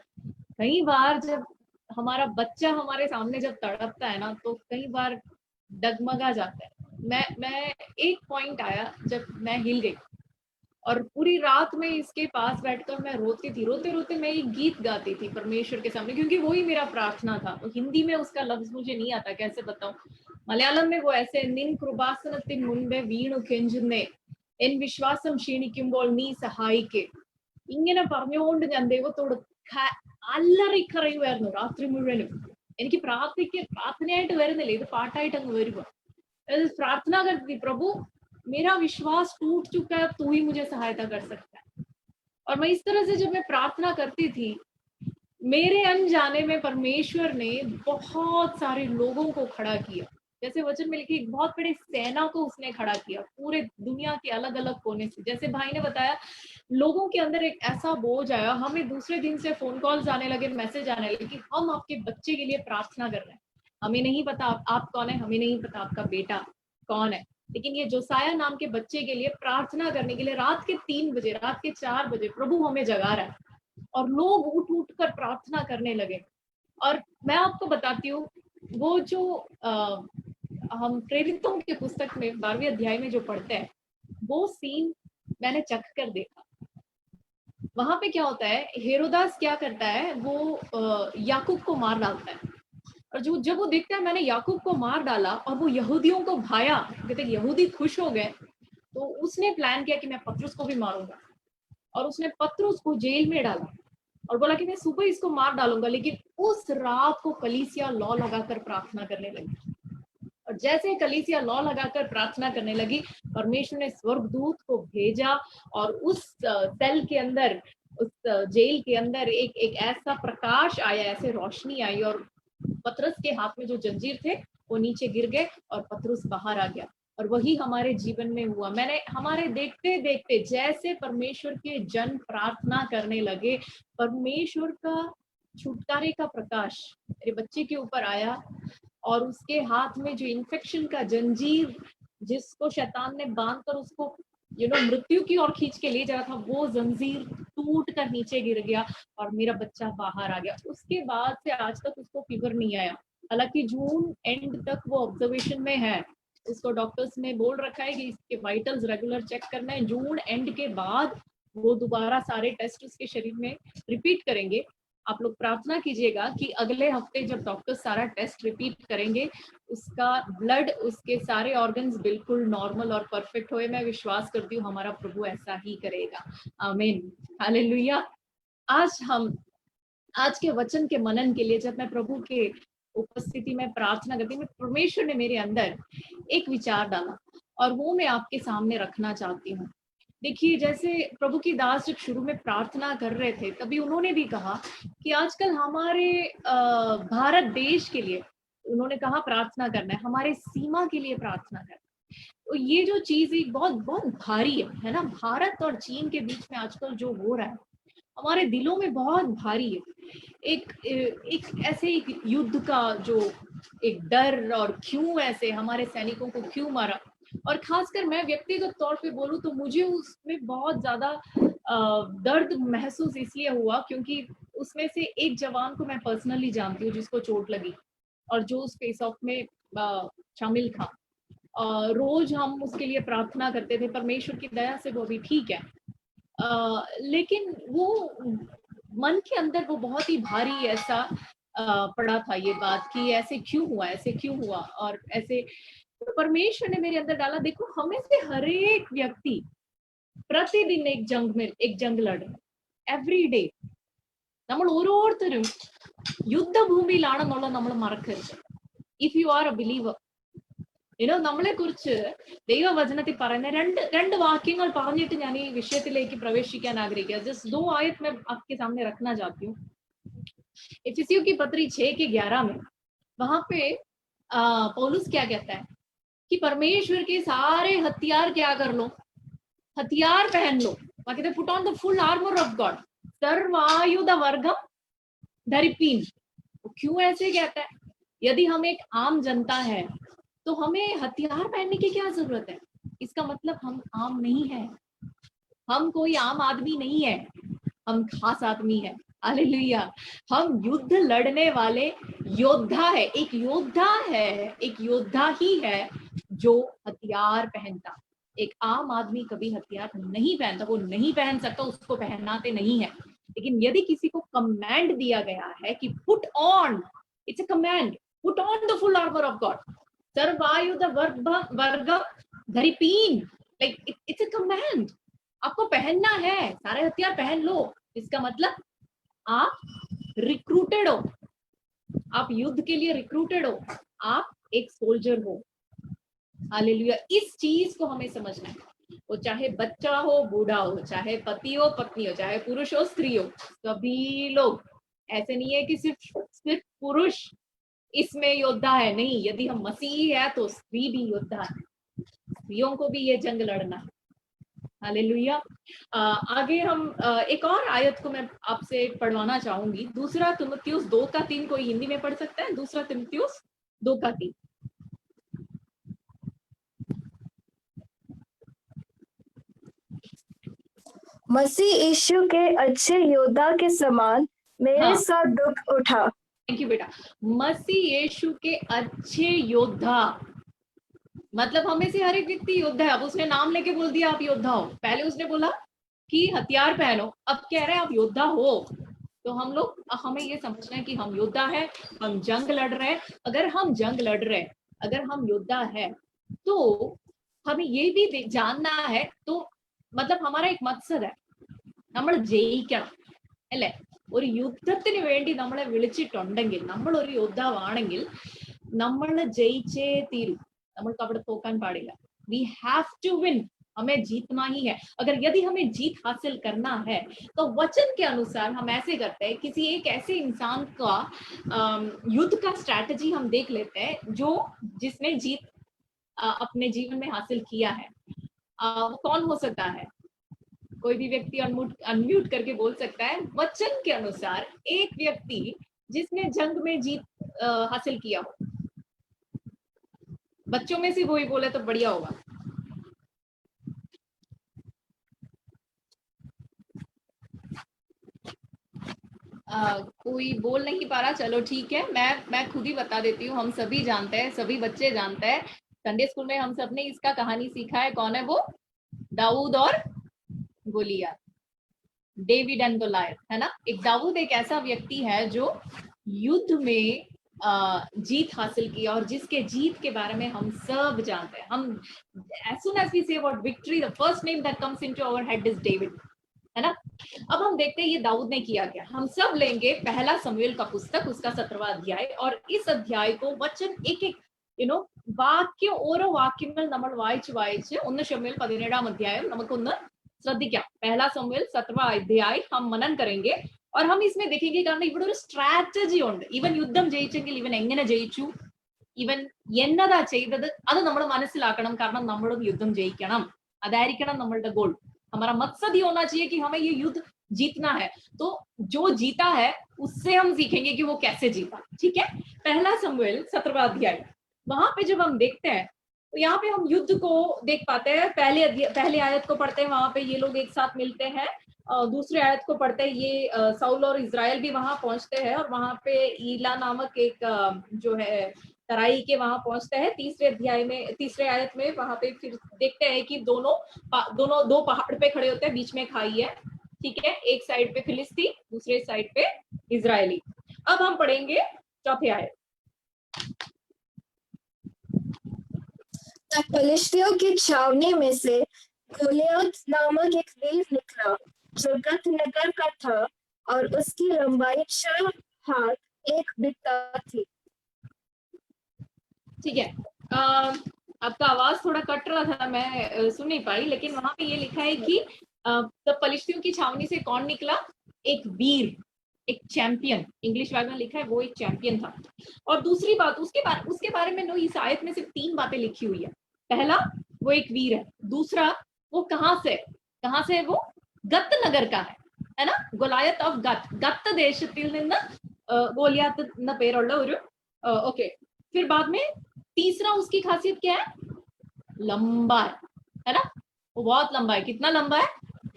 कई बार जब हमारा बच्चा हमारे सामने जब तड़पता है ना, तो कई बार डगमगा जाता है। मैं एक पॉइंट आया जब मैं हिल गई, और पूरी रात में इसके पास बैठकर मैं रोती थी। रोते रोते मैं एक गीत गाती थी परमेश्वर के सामने, क्योंकि वही मेरा प्रार्थना था। तो हिंदी में उसका लफ्ज मुझे नहीं आता, कैसे बताऊं। मलयालम में वो ऐसे, निन कृपासनतिन मुंबे वीणु केंजुन्ने എൻ വിശ്വാസം ക്ഷീണിക്കുമ്പോൾ നീ സഹായിക്കേ, ഇങ്ങനെ പറഞ്ഞുകൊണ്ട് ഞാൻ ദൈവത്തോട് അല്ലറിക്കറിയുമായിരുന്നു രാത്രി മുഴുവനും. എനിക്ക് പ്രാർത്ഥനയായിട്ട് വരുന്നില്ല, ഇത് പാട്ടായിട്ട് അങ്ങ് വരുക। प्रार्थना करती थी, प्रभु मेरा विश्वास टूट चुका है, तू ही मुझे सहायता कर सकता है। और मैं इस तरह से जब मैं प्रार्थना करती थी, मेरे अनजाने में परमेश्वर ने बहुत सारे लोगों को खड़ा किया। जैसे वचन में लिखी, एक बहुत बड़ी सेना को उसने खड़ा किया पूरे दुनिया के अलग अलग कोने से। जैसे भाई ने बताया, लोगों के अंदर एक ऐसा बोझ आया। हमें दूसरे दिन से फोन कॉल्स आने लगे, मैसेज आने लगे कि हम आपके बच्चे के लिए प्रार्थना कर रहे हैं। हमें नहीं पता आप कौन है, हमें नहीं पता आपका बेटा कौन है, लेकिन ये जोसाया नाम के बच्चे के लिए प्रार्थना करने के लिए रात के 3 बजे, रात के 4 बजे प्रभु हमें जगा रहा है। और लोग उठ उठ कर प्रार्थना करने लगे। और मैं आपको बताती हूँ, वो जो हम प्रेरितों के पुस्तक में 12वें अध्याय में जो पढ़ते हैं, वो सीन मैंने चख कर देखा। वहां पे क्या होता है, हेरोदास क्या करता है, वो याकूब को मार डालता है। और जो जब वो देखता है मैंने याकूब को मार डाला और वो यहूदियों को भाया, कहते यहूदी खुश हो गए, तो उसने प्लान किया कि मैं पतरस को भी मारूंगा। और उसने पतरस को जेल में डाला और बोला कि मैं सुबह इसको मार डालूंगा। लेकिन उस रात को कलीसिया लौ लगाकर प्रार्थना करने लगी। और जैसे कलीसिया लौ लगाकर प्रार्थना करने लगी, परमेश्वर ने स्वर्गदूत को भेजा और उस सेल के अंदर, उस जेल के अंदर एक ऐसा प्रकाश आया, ऐसे रोशनी आई, और पतरस के हाथ में जो जंजीर थे वो नीचे गिर गए और पतरस बाहर आ गया। और वही हमारे जीवन में हुआ। मैंने हमारे देखते देखते जैसे परमेश्वर के जन प्रार्थना करने लगे, परमेश्वर का छुटकारे का प्रकाश मेरे बच्चे के ऊपर आया। और उसके हाथ में जो इन्फेक्शन का जंजीर, जिसको शैतान ने बांध कर उसको मृत्यु की ओर खींच के ले जा रहा था, वो जंजीर टूट कर नीचे गिर गया और मेरा बच्चा बाहर आ गया। उसके बाद से आज तक उसको फीवर नहीं आया। हालांकि जून एंड तक वो ऑब्जर्वेशन में है। उसको डॉक्टर्स ने बोल रखा है कि इसके वाइटल्स रेगुलर चेक करना है। जून एंड के बाद वो दोबारा सारे टेस्ट उसके शरीर में रिपीट करेंगे। आप लोग प्रार्थना कीजिएगा कि अगले हफ्ते जब डॉक्टर सारा टेस्ट रिपीट करेंगे, उसका ब्लड, उसके सारे ऑर्गन्स बिल्कुल नॉर्मल और परफेक्ट होए। मैं विश्वास करती हूँ हमारा प्रभु ऐसा ही करेगा। आमीन, हालेलुया। आज के वचन के मनन के लिए जब मैं प्रभु के उपस्थिति में प्रार्थना करती हूँ, परमेश्वर ने मेरे अंदर एक विचार डाला और वो मैं आपके सामने रखना चाहती हूँ। देखिए, जैसे प्रभु की दास जब शुरू में प्रार्थना कर रहे थे, तभी उन्होंने भी कहा कि आजकल हमारे भारत देश के लिए उन्होंने कहा प्रार्थना करना है, हमारे सीमा के लिए प्रार्थना करना है। तो ये जो चीज एक बहुत बहुत भारी है ना, भारत और चीन के बीच में आजकल जो हो रहा है, हमारे दिलों में बहुत भारी है। एक ऐसे एक युद्ध का जो एक डर, और क्यों ऐसे हमारे सैनिकों को क्यों मारा। और खासकर मैं व्यक्तिगत तौर पे बोलूं तो मुझे उसमें बहुत ज्यादा दर्द महसूस इसलिए हुआ क्योंकि उसमें से एक जवान को मैं पर्सनली जानती हूँ जिसको चोट लगी और जो उस फेस ऑफ में शामिल था। रोज हम उसके लिए प्रार्थना करते थे, परमेश्वर की दया से वो अभी ठीक है। लेकिन वो मन के अंदर वो बहुत ही भारी ऐसा पड़ा था ये बात कि ऐसे क्यों हुआ, ऐसे क्यों हुआ। और ऐसे तो परमेश्वर ने मेरे अंदर डाला, देखो हमें से हर एक व्यक्ति प्रतिदिन एक जंग लड़ रहे, एवरी डे നമ്മൾ ഓരോരുത്തരും യുദ്ധഭൂമിയിലാണെന്നുള്ളത് നമ്മൾ മറക്കരുത്. If you are A believer, നമ്മളെ കുറിച്ച് ദൈവവചനത്തിൽ പറയുന്ന രണ്ട് വാക്യങ്ങൾ പറഞ്ഞിട്ട് ഞാൻ ഈ വിഷയത്തിലേക്ക് പ്രവേശിക്കാൻ ആഗ്രഹിക്കുക. ജസ്റ്റ് 2 आयत मैं आपके सामने रखना चाहती हूँ. इफिसियों की पत्री 6:11 में वहां पे पौलुस क्या कहता है कि परमेश्वर के सारे हथियार क्या कर लो, हथियार पहन लो. वहां कहते put on the full armour of God, सर्वायुध वर्गम धरिपीन. क्यों ऐसे कहता है? यदि हम एक आम जनता है तो हमें हथियार पहनने की क्या जरूरत है? इसका मतलब हम आम नहीं है, हम कोई आम आदमी नहीं है, हम खास आदमी है। हालेलुया। हम युद्ध लड़ने वाले योद्धा है। एक योद्धा है, एक योद्धा ही है जो हथियार पहनता। एक आम आदमी कभी हथियार नहीं पहनता, वो नहीं पहन सकता, उसको पहनाते नहीं है। लेकिन यदि किसी को कमांड दिया गया है कि put on, it's a command, put on the full armour of God, सर्वायुध वर्ग धरिपीन, लाइक इट्स अ कमांड, आपको पहनना है, सारे हथियार पहन लो। इसका मतलब आप रिक्रूटेड हो, आप युद्ध के लिए रिक्रूटेड हो, आप एक सोल्जर हो। हालेलुया। इस चीज को हमें समझना है। वो चाहे बच्चा हो, बूढ़ा हो, चाहे पति हो, पत्नी हो, चाहे पुरुष हो, स्त्री हो, सभी लोग, ऐसे नहीं है कि सिर्फ पुरुष इसमें योद्धा है, नहीं। यदि हम मसीही है तो स्त्री भी योद्धा है, स्त्रियों को भी ये जंग लड़ना है। हालेलुया। आगे हम एक और आयत को मैं आपसे पढ़वाना चाहूंगी, 2 तिमुथियुस 2:3। कोई हिंदी में पढ़ सकता है? 2 तिमुथियुस 2:3। मसीह यीशु के अच्छे योद्धा के समान मेरे हाँ। साथ दुख उठा। थैंक यू बेटा। मसीह यीशु के अच्छे योद्धा, मतलब हमें से हर एक व्यक्ति योद्धा है। अब उसने नाम लेके बोल दिया आप योद्धा हो, पहले उसने बोला कि हथियार पहनो, अब कह रहे हैं आप योद्धा हो। तो हम लोग, हमें ये समझना है कि हम योद्धा है, हम जंग लड़ रहे हैं। अगर हम जंग लड़ रहे हैं, अगर हम योद्धा है, तो हमें ये भी जानना है, तो मतलब हमारा एक मकसद है, നമ്മൾ ജയിക്കണം അല്ലേ? ഒരു യുദ്ധത്തിന് വേണ്ടി നമ്മളെ വിളിച്ചിട്ടുണ്ടെങ്കിൽ, നമ്മൾ ഒരു യോദ്ധാവാണെങ്കിൽ നമ്മൾ ജയിച്ചേ തീരൂ, നമ്മൾക്ക് അവിടെ തോക്കാൻ പാടില്ല। वी हैव टू विन, हमें जीतना ही है। अगर यदि हमें जीत हासिल करना है तो वचन के अनुसार हम ऐसे करते हैं, किसी एक ऐसे इंसान का युद्ध का स्ट्रैटेजी हम देख लेते हैं जो जिसने जीत अपने जीवन में हासिल किया है। वो कौन हो सकता है? कोई भी व्यक्ति अनम्यूट करके बोल सकता है। वचन के अनुसार एक व्यक्ति जिसने जंग में जीत हासिल किया हो, बच्चों में से वही बोले तो बढ़िया होगा। कोई बोल नहीं पा रहा, चलो ठीक है, मैं खुद ही बता देती हूँ। हम सभी जानते हैं, सभी बच्चे जानते हैं, संडे स्कूल में हम सबने इसका कहानी सीखा है। कौन है वो? दाऊद और गोलियत, डेविड एंड गोलायत, है ना? एक दाऊद एक ऐसा व्यक्ति है जो युद्ध में जीत हासिल की, और जिसके जीत के बारे में हम सब जानते हैं। हम as soon as we say about victory, the first name that comes into our head is David, है ना? अब हम देखते हैं ये दाऊद ने किया क्या। हम सब लेंगे पहला शमूएल का पुस्तक, उसका 17वां अध्याय, और इस अध्याय को वचन एक एक വാക്യം ഓരോ വാക്യങ്ങൾ നമ്മൾ വായിച്ച് 1 ശമൂവേൽ 17 അധ്യായം നമുക്കൊന്ന് ശ്രദ്ധിക്കാം। पहला शमूएल 17वां अध्याय हम मनन करेंगे, और हम इसमें देखेंगे കാരണം ഇവിടെ ഒരു സ്ട്രാറ്റജി ഉണ്ട്। ഇവൻ യുദ്ധം ജയിച്ചെങ്കിൽ ഇവൻ എങ്ങനെ ജയിച്ചു, ഇവൻ എന്നതാ ചെയ്തത്, അത് നമ്മൾ മനസ്സിലാക്കണം। കാരണം നമ്മളും യുദ്ധം ജയിക്കണം, അതായിരിക്കണം നമ്മളുടെ ഗോൾ। हमारा मकसद ये होना चाहिए कि हमें ये युद्ध जीतना है। तो जो जीता है उससे हम सीखेंगे कि वो कैसे जीता। ठीक है, पहला शमूएल 17वां अध्याय, वहां पे जब हम देखते हैं तो यहाँ पे हम युद्ध को देख पाते हैं। पहले आयत को पढ़ते हैं, वहां पे ये लोग एक साथ मिलते हैं। दूसरे आयत को पढ़ते हैं, ये साउल और इजराइल भी वहां पहुंचते हैं, और वहां पे ईला नामक एक जो है तराई के वहां पहुंचते हैं। तीसरे आयत में वहां पे फिर देखते हैं कि दोनों दो पहाड़ पे खड़े होते हैं, बीच में खाई है। ठीक है, एक साइड पे फिलिस्ती, दूसरे साइड पे इजरायली। अब हम पढ़ेंगे चौथे आयत। तब फिलिस्तियों की छावनी में से गोलियत नामक एक वीर निकला जो गत नगर का था, और उसकी लंबाई 6 हाथ 1 बित्ता थी। ठीक है, आपका आवाज थोड़ा कट रहा था, मैं सुन नहीं पाई, लेकिन वहां पे ये लिखा है कि तब फिलिस्तियों की छावनी से कौन निकला? एक वीर, एक चैंपियन। इंग्लिश वर्ड में लिखा है वो एक चैंपियन था। और दूसरी बात उसके बारे में इस आयत में सिर्फ 3 बातें लिखी हुई है। पहला, वो एक वीर है। दूसरा, वो कहां से है? वो गत नगर का है ना? ഗൊലായത്ത് ഓഫ് ഗത്ത് ദേശത്തിൽ നിന്ന് ഗോലിയാത്ത് എന്ന പേരുള്ള ഒരു ओके। फिर बाद में तीसरा उसकी खासियत क्या है? लंबा है ना? वो बहुत लंबा है। कितना लंबा है?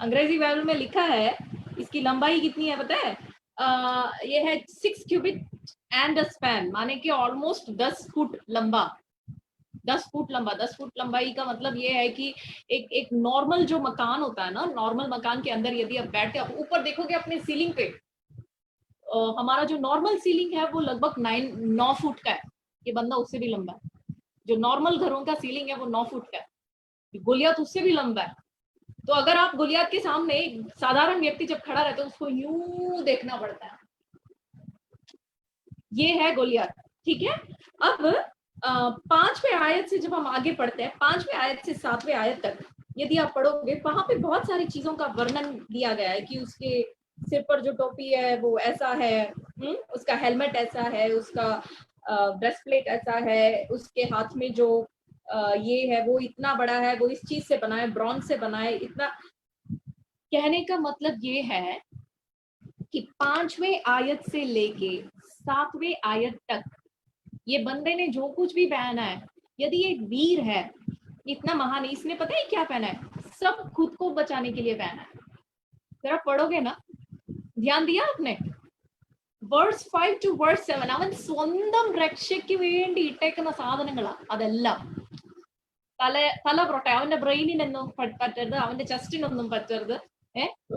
अंग्रेजी बाइबल में लिखा है इसकी लंबाई कितनी है पता है? ये है 6 क्यूबिट एंड अ स्पैन, माने कि ऑलमोस्ट 10 फुट लंबा। 10 फुट लंबा। 10 फुट लंबाई का मतलब ये है कि एक नॉर्मल जो मकान होता है ना, नॉर्मल मकान के अंदर यदि आप बैठते हो, ऊपर देखोगे अपने सीलिंग पे, हमारा जो नॉर्मल सीलिंग है वो लगभग 9 फुट का है। ये बंदा उससे भी लंबा है। जो नॉर्मल घरों का सीलिंग है वो 9 फुट का है। गोलियत उससे भी लंबा है। तो अगर आप गोलियत के सामने एक साधारण व्यक्ति जब खड़ा रहता है, उसको यूं देखना पड़ता है। ये है गोलियत। ठीक है, अब 5वें आयत से जब हम आगे पढ़ते हैं, 5वें आयत से 7वें आयत तक यदि आप पढ़ोगे, वहां पे बहुत सारी चीजों का वर्णन दिया गया है कि उसके सिर पर जो टोपी है वो ऐसा है, उसका हेलमेट ऐसा है, उसका ब्रेस्टप्लेट ऐसा है, उसके हाथ में जो ये है वो इतना बड़ा है, वो इस चीज से बना है, ब्रॉन्ज से बना है, इतना। कहने का मतलब ये है कि 5वें आयत से लेके 7वें आयत तक ये बंदे ने जो कुछ भी पहना है, यदि एक वीर है, इतना महान, इसने पता है क्या पहना है? सब खुद को बचाने के लिए पहना है। जरा पढ़ोगे ना, ध्यान दिया आपने? വേഴ്സ് 5 to വേഴ്സ് 7 അവൻ സ്വന്തം രക്ഷയ്ക്ക് വേണ്ടി ഇട്ടേക്കുന്ന സാധനങ്ങളാ അതെല്ലാം. തല പൊട്ടെ, അവന്റെ ബ്രെയിനിനൊന്നും പറ്റരുത്, അവന്റെ ചെസ്റ്റിനൊന്നും പറ്റരുത്.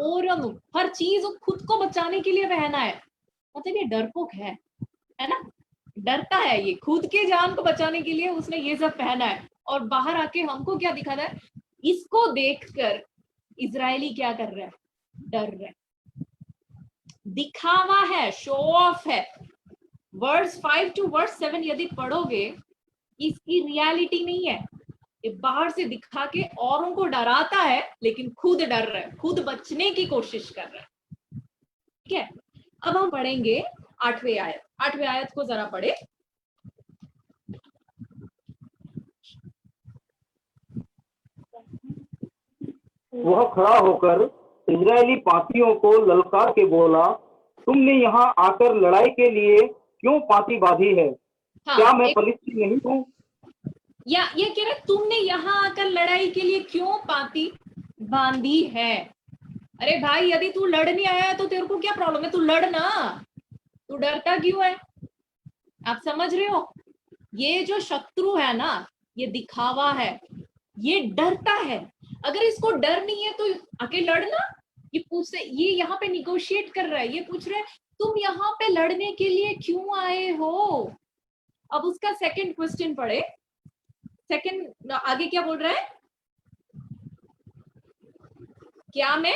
ഓരോന്നും हर चीज खुद को बचाने के लिए पहना है. मतलब ये डरपोक है ना, डरता है, ये खुद के जान को बचाने के लिए उसने ये सब पहना है. और बाहर आके हमको क्या दिखाता है? इसको देखकर इजरायली क्या कर रहे हैं? डर रहे. दिखावा है, शो ऑफ है. वर्स 5 to वर्स 7 यदि पढ़ोगे, इसकी रियलिटी नहीं है. ये बाहर से दिखा के औरों को डराता है, लेकिन खुद डर रहा है, खुद बचने की कोशिश कर रहा है. ठीक है, अब हम पढ़ेंगे 8वें आयत. 8वें आयत को जरा पढ़े. वह खड़ा होकर इजरायली पापियों को ललकार के बोला, तुमने यहाँ आकर लड़ाई के लिए क्यों पाती बांधी है? हाँ, क्या मैं फलिस्ती नहीं हूँ? या ये कह रहे तुमने यहाँ आकर लड़ाई के लिए क्यों पाती बांधी है? अरे भाई, यदि तू लड़ने आया है तो तेरे को क्या प्रॉब्लम है? तू लड़ ना, तू डरता क्यों है? आप समझ रहे हो? ये जो शत्रु है ना, ये दिखावा है, ये डरता है. अगर इसको डर नहीं है तो आके लड़ना. ये पूछते, ये यहाँ पे निगोशिएट कर रहा है, ये पूछ रहे तुम यहाँ पे लड़ने के लिए क्यों आए हो? अब उसका सेकंड क्वेश्चन पढ़े. सेकंड आगे क्या बोल रहा है? क्या मैं,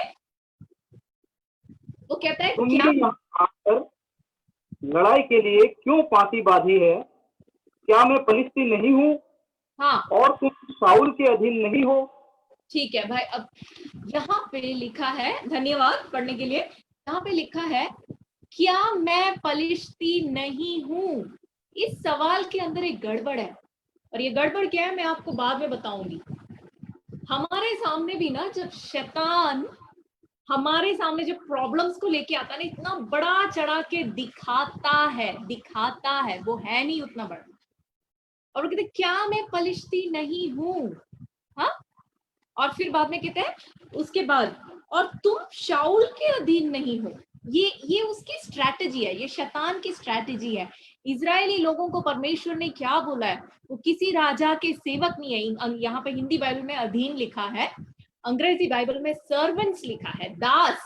वो कहता है तुमने क्या यहाँ आकर लड़ाई के लिए क्यों पाती बांधी है? क्या मैं फलिस्ती नहीं हूँ? हाँ, और तुम शाऊल के अधीन नहीं हो? ठीक है भाई. अब यहाँ पे लिखा है, धन्यवाद पढ़ने के लिए. यहाँ पे लिखा है क्या मैं फलिस्ती नहीं हूं. इस सवाल के अंदर एक गड़बड़ है, और ये गड़बड़ क्या है मैं आपको बाद में बताऊंगी. हमारे सामने भी ना, जब शैतान हमारे सामने जब प्रॉब्लम्स को लेके आता है ना, इतना बड़ा चढ़ा के दिखाता है, वो है नहीं उतना बड़ा. और वो कहते क्या मैं फलिस्ती नहीं हूं. हाँ, और फिर बाद में कहते हैं उसके बाद, और तुम शाऊल के अधीन नहीं हो. ये उसकी स्ट्रैटेजी है, ये शैतान की स्ट्रैटेजी है. इजरायली लोगों को परमेश्वर ने क्या बोला है? वो किसी राजा के सेवक नहीं है. यहाँ पे हिंदी बाइबल में अधीन लिखा है, अंग्रेजी बाइबल में सर्वेंट्स लिखा है, दास.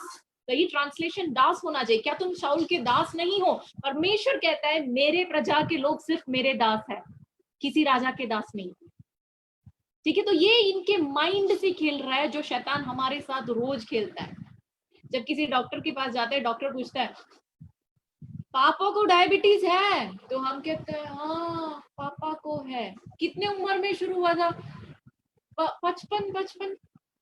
तो ये ट्रांसलेशन दास होना चाहिए. क्या तुम शाऊल के दास नहीं हो? परमेश्वर कहता है मेरे प्रजा के लोग सिर्फ मेरे दास है, किसी राजा के दास नहीं. ठीक है, तो ये इनके माइंड से खेल रहा है, जो शैतान हमारे साथ रोज खेलता है. जब किसी डॉक्टर के पास जाते हैं, डॉक्टर पूछता है पापा को डायबिटीज है, तो हम कहते हैं हाँ पापा को है. कितने उम्र में शुरू हुआ था? 55.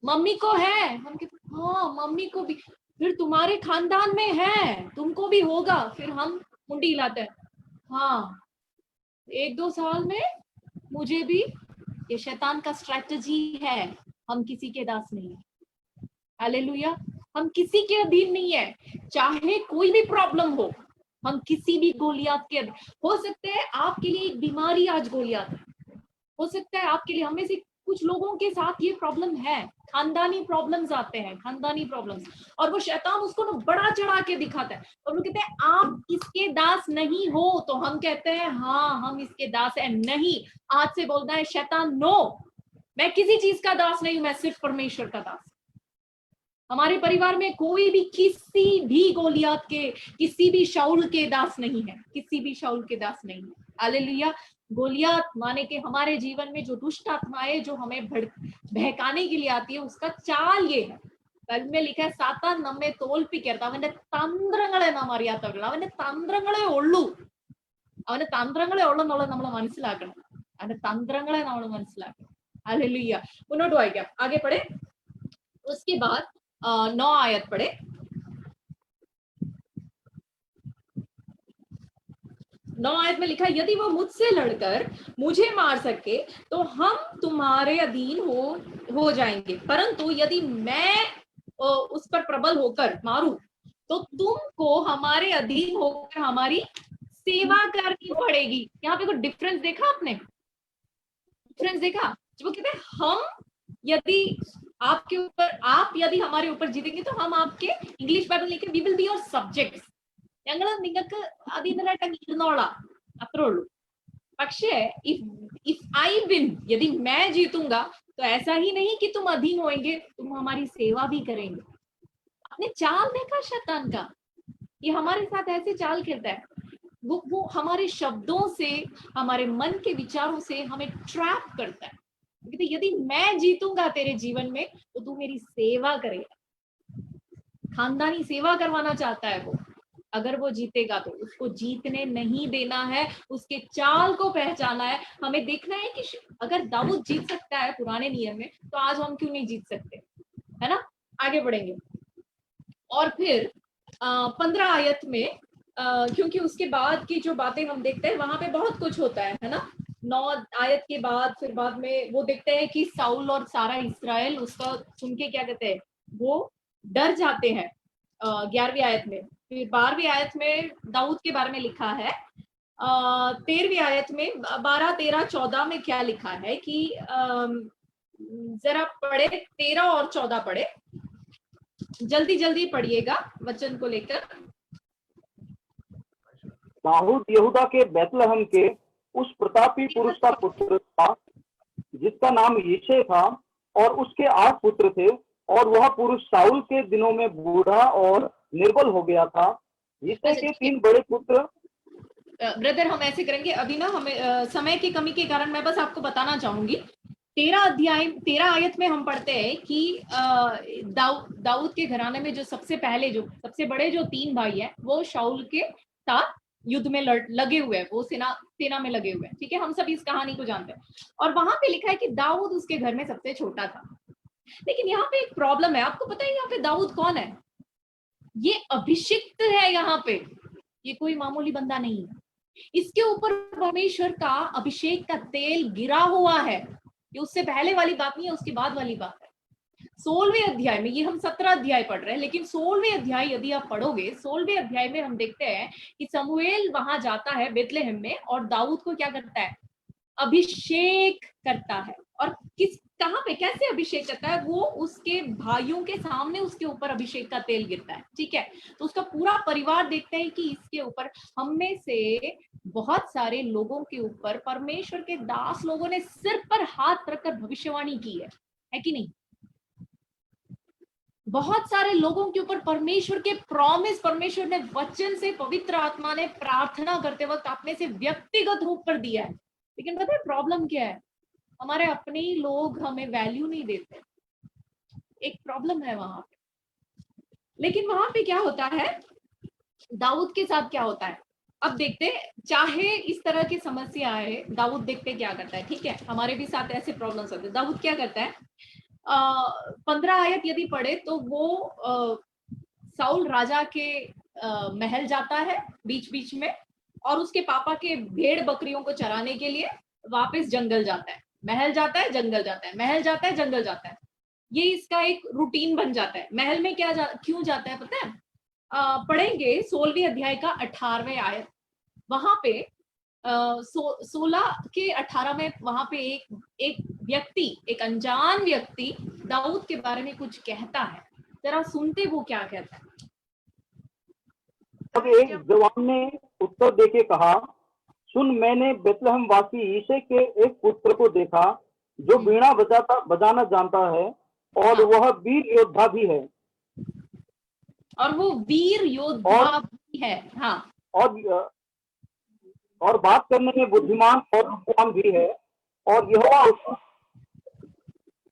मम्मी को है, हम कहते हाँ मम्मी को भी. फिर तुम्हारे खानदान में है, तुमको भी होगा. फिर हम मुंडी हिलाते हैं हाँ 1-2 साल में मुझे भी. ये शैतान का स्ट्रैटेजी है. हम किसी के दास नहीं है. हालेलुया, हम किसी के अधीन नहीं है. चाहे कोई भी प्रॉब्लम हो, हम किसी भी गोलियात के अधीन हो सकते हैं. आपके लिए एक बीमारी आज गोलियात है, हो सकता है आपके लिए. हमें से कुछ लोगों के साथ ये प्रॉब्लम है, खानदानी प्रॉब्लम्स आते हैं, खानदानी प्रॉब्लम्स, और वो शैतान उसको ना बड़ा चढ़ा के दिखाता है. और वो कहते हैं आप इसके दास नहीं हो, तो हम कहते हैं हाँ हम इसके दास है. नहीं, आज से बोलता है शैतान नो, मैं किसी चीज का दास नहीं हूं, मैं सिर्फ परमेश्वर का दास. हमारे परिवार में कोई भी किसी भी गोलियात के, किसी भी शाऊल के दास नहीं है, किसी भी शाऊल के दास नहीं है. हालेलुया. गोलियात माने कि हमारे जीवन में जो दुष्ट आत्माएं जो हमें बहकाने के लिए आती है, उसका चाल ये है. ബൈബിളിൽ में लिखा है സാത്താൻ നമ്മെ തോൽപ്പിക്കരുത്, അവന്റെ തന്ത്രങ്ങളെ നാം അറിയാത്തവരുള്ളൂ. അവന്റെ തന്ത്രങ്ങളെ ഉള്ളൂ, അവന്റെ തന്ത്രങ്ങളെ ഉള്ളെന്നുള്ളത് നമ്മൾ മനസ്സിലാക്കണം. അവന്റെ തന്ത്രങ്ങളെ നമ്മൾ മനസ്സിലാക്കണം. हालेलुया. മുന്നോട്ട് വായിക്കാം, आगे पढ़े. उसके बाद 9 आयत पढ़े. 9 आयत में लिखा यदि वो मुझसे लड़कर मुझे मार सके तो हम तुम्हारे अधीन हो जाएंगे, परंतु यदि मैं उस पर प्रबल होकर मारूं तो तुमको हमारे अधीन होकर हमारी सेवा करनी पड़ेगी. यहाँ पे कोई डिफरेंस देखा आपने? डिफरेंस देखा? जब वो कहते हैं हम यदि आपके ऊपर, आप यदि हमारे ऊपर जीतेंगे तो हम आपके इंग्लिश बाइबल लेके we will be your subjects, ഞങ്ങൾ നിങ്ങൾക്ക് അധീനരായിട്ട് ഇരുന്നോളാം, അത്രേ ഉള്ളൂ. പക്ഷേ इफ आई विन, यदि मैं जीतूंगा तो ऐसा ही नहीं कि तुम अधीन होंगे, तुम हमारी सेवा भी करेंगे. आपने चाल देखा शैतान का, ये हमारे साथ ऐसे चाल खेलता है. वो हमारे शब्दों से, हमारे मन के विचारों से हमें ट्रैप करता है. कहते यदि मैं जीतूंगा तेरे जीवन में तो तू मेरी सेवा करेगा. खानदानी सेवा करवाना चाहता है वो. अगर वो जीतेगा तो उसको जीतने नहीं देना है, उसके चाल को पहचाना है. हमें देखना है कि अगर दाऊद जीत सकता है पुराने नियम में तो आज हम क्यों नहीं जीत सकते, है ना. आगे बढ़ेंगे और फिर 15 आयत में क्योंकि उसके बाद की जो बातें हम देखते हैं वहां पे बहुत कुछ होता है ना. 9 आयत के बाद फिर बाद में वो देखते हैं कि साउल और सारा इस्राएल उसका सुन के क्या कहते हैं, वो डर जाते हैं. 11वीं आयत में, फिर 12वीं आयत में दाऊद के बारे में लिखा है. 13वीं आयत में 12, 13, 14 में क्या लिखा है कि जरा पढ़े, 13 और 14 पढ़े, जल्दी जल्दी पढ़िएगा वचन को लेकर. दाऊद यहूदा के बैतलहम के उस प्रतापी पुरुष का पुत्र था जिसका नाम यिशै था, और उसके 8 पुत्र थे, और वह पुरुष साउल के दिनों में बूढ़ा और निर्बल हो गया था. यिशै के 3 बड़े पुत्र. ब्रदर हम ऐसे करेंगे अभी ना, हमें समय की कमी के कारण मैं बस आपको बताना चाहूंगी. 13 आयत में हम पढ़ते हैं कि दाऊद के घराने में जो सबसे पहले, जो सबसे बड़े जो 3 भाई हैं वो शाऊल के साथ युद्ध में लगे हुए हैं, वो सेना में लगे हुए हैं. ठीक है, हम सब इस कहानी को जानते हैं. और वहां पे लिखा है कि दाऊद उसके घर में सबसे छोटा था. लेकिन यहाँ पे एक प्रॉब्लम है. आपको पता है यहाँ पे दाऊद कौन है? ये अभिषिक्त है. यहाँ पे ये कोई मामूली बंदा नहीं है. इसके ऊपर परमेश्वर का अभिषेक का तेल गिरा हुआ है. ये उससे पहले वाली बात नहीं है, उसके बाद वाली बात है. 16वें अध्याय में, ये हम 17 अध्याय पढ़ रहे हैं, लेकिन 16वें अध्याय यदि आप पढ़ोगे, 16वें अध्याय में हम देखते हैं कि समूएल वहां जाता है बेतलेहम में और दाऊद को क्या करता है, अभिषेक करता है. और कहां पे कैसे अभिषेक करता है? वो उसके भाइयों के सामने उसके ऊपर अभिषेक का तेल गिरता है. ठीक है, तो उसका पूरा परिवार देखते हैं कि इसके ऊपर, हम में से बहुत सारे लोगों के ऊपर परमेश्वर के दास लोगों ने सिर पर हाथ रखकर भविष्यवाणी की है कि नहीं? बहुत सारे लोगों के ऊपर परमेश्वर के प्रॉमिस, परमेश्वर ने वचन से, पवित्र आत्मा ने प्रार्थना करते वक्त अपने से व्यक्तिगत रूप पर दिया है. लेकिन पता है प्रॉब्लम क्या है? हमारे अपने ही लोग हमें वैल्यू नहीं देते. एक प्रॉब्लम है वहां पे. लेकिन वहां पे क्या होता है, दाऊद के साथ क्या होता है अब देखते. चाहे इस तरह की समस्या आए, दाऊद देखते क्या करता है. ठीक है, हमारे भी साथ ऐसे प्रॉब्लम्स होते हैं. दाऊद क्या करता है, 15 आयत यदि पढ़े तो वो साउल राजा के महल जाता है बीच बीच में, और उसके पापा के भेड़ बकरियों को चराने के लिए वापस जंगल जाता है. महल जाता है, जंगल जाता है, महल जाता है, जंगल जाता है. ये इसका एक रूटीन बन जाता है. महल में क्यों जाता है पता है? पढ़ेंगे 16वीं अध्याय का 18वें आयत. वहां पे 16 के 18 में वहां पे एक व्यक्ति, एक अनजान व्यक्ति दाऊद के बारे में कुछ कहता है. जरा सुनते वो क्या कहता है. तब एक जवान ने उत्तर देके कहा, सुन, मैंने बेतलहम वासी यिशै के एक पुत्र को देखा जो वीणा बजाना जानता है, और वह वीर योद्धा भी है. और वो वीर योद्धा भी है. हाँ, और बात करने में बुद्धिमान और विद्वान भी है. और यहोवा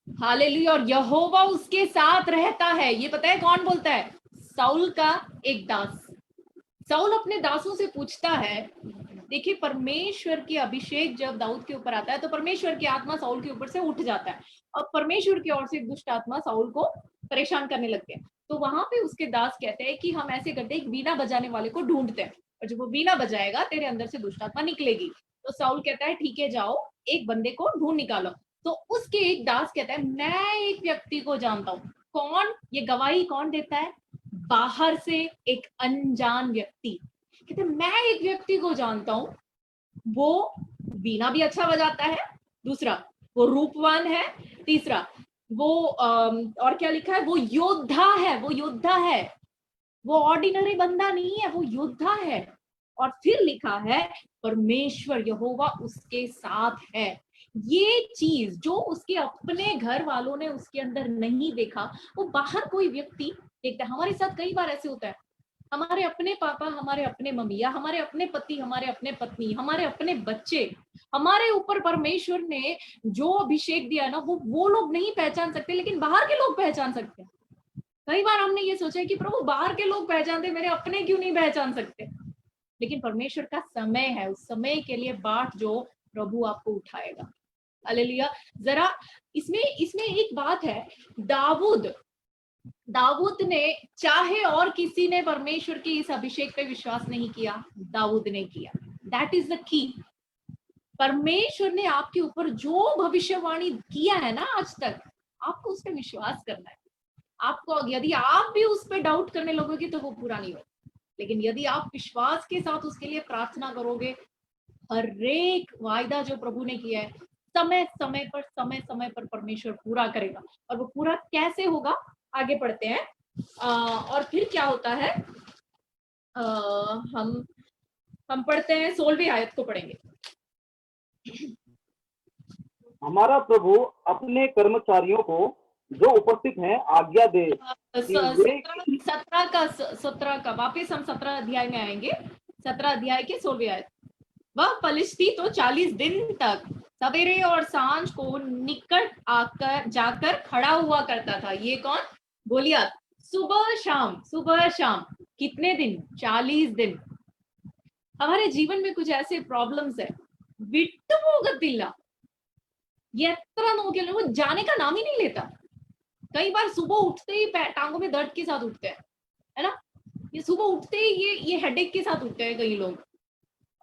हालेलुया. और यहोवा उसके साथ रहता है. ये पता है कौन बोलता है? साउल का एक दास. साउल अपने दासों से पूछता है. देखिए, परमेश्वर की अभिषेक जब दाऊद के ऊपर आता है तो परमेश्वर की आत्मा साउल के ऊपर से उठ जाता है, और परमेश्वर की ओर से दुष्ट आत्मा साउल को परेशान करने लगते हैं. तो वहां पे उसके दास कहते हैं कि हम ऐसे करते हैं, एक वीणा बजाने वाले को ढूंढते हैं, और जब वो वीणा बजाएगा तेरे अंदर से दुष्ट आत्मा निकलेगी. तो साउल कहता है ठीक है, जाओ एक बंदे को ढूंढ निकालो. तो उसके एक दास कहता है, मैं एक व्यक्ति को जानता हूँ. कौन? ये गवाही कौन देता है? बाहर से एक अनजान व्यक्ति. कहते मैं एक व्यक्ति को जानता हूं, वो वीणा भी अच्छा बजाता है, दूसरा वो रूपवान है, तीसरा वो और क्या लिखा है, वो योद्धा है, वो योद्धा है, वो ऑर्डिनरी बंदा नहीं है, वो योद्धा है। और फिर लिखा है परमेश्वर यहोवा उसके साथ है। ये चीज जो उसके अपने घर वालों ने उसके अंदर नहीं देखा, वो बाहर कोई व्यक्ति देखता है। हमारे साथ कई बार ऐसे होता है, हमारे अपने पापा, हमारे अपने मम्मी, या हमारे अपने पति, हमारे अपने पत्नी, हमारे अपने बच्चे, हमारे ऊपर परमेश्वर ने जो अभिषेक दिया ना, वो लोग नहीं पहचान सकते, लेकिन बाहर के लोग पहचान सकते हैं। कई बार हमने ये सोचा है कि प्रभु बाहर के लोग पहचानते, मेरे अपने क्यों नहीं पहचान सकते? लेकिन परमेश्वर का समय है, उस समय के लिए बाट जो प्रभु आपको उठाएगा। हालेलुया। जरा इसमें एक बात है, दाऊद ने, चाहे और किसी ने परमेश्वर के इस अभिषेक पे विश्वास नहीं किया, दाऊद ने किया। That is the key. परमेश्वर ने आपके ऊपर जो भविष्यवाणी किया है ना आज तक, आपको उस पर विश्वास करना है। आपको, यदि आप भी उस पर डाउट करने लगोगे तो वो पूरा नहीं होगा, लेकिन यदि आप विश्वास के साथ उसके लिए प्रार्थना करोगे, हर एक वायदा जो प्रभु ने किया है समय समय पर परमेश्वर पूरा करेगा। और वो पूरा कैसे होगा, आगे पढ़ते हैं। और फिर क्या होता है, हम पढ़ते हैं 16वीं आयत को पढ़ेंगे। हमारा प्रभु अपने कर्मचारियों को जो उपस्थित हैं आज्ञा दे कि वे 17 का वापिस हम 17 अध्याय में आएंगे। 17 अध्याय के 16वीं आयत। वह पलिश्ती तो 40 दिन तक सवेरे और सांझ को निकट आकर जाकर खड़ा हुआ करता था। ये कौन? गोलियत। सुबह शाम कितने दिन? 40 दिन। हमारे जीवन में कुछ ऐसे प्रॉब्लम्स है, विट्टुगतिल्ला, वो जाने का नाम ही नहीं लेता। कई बार सुबह उठते ही टांगों में दर्द के साथ उठते हैं, है ना? ये सुबह उठते ही ये हेडेक के साथ उठते हैं कई लोग।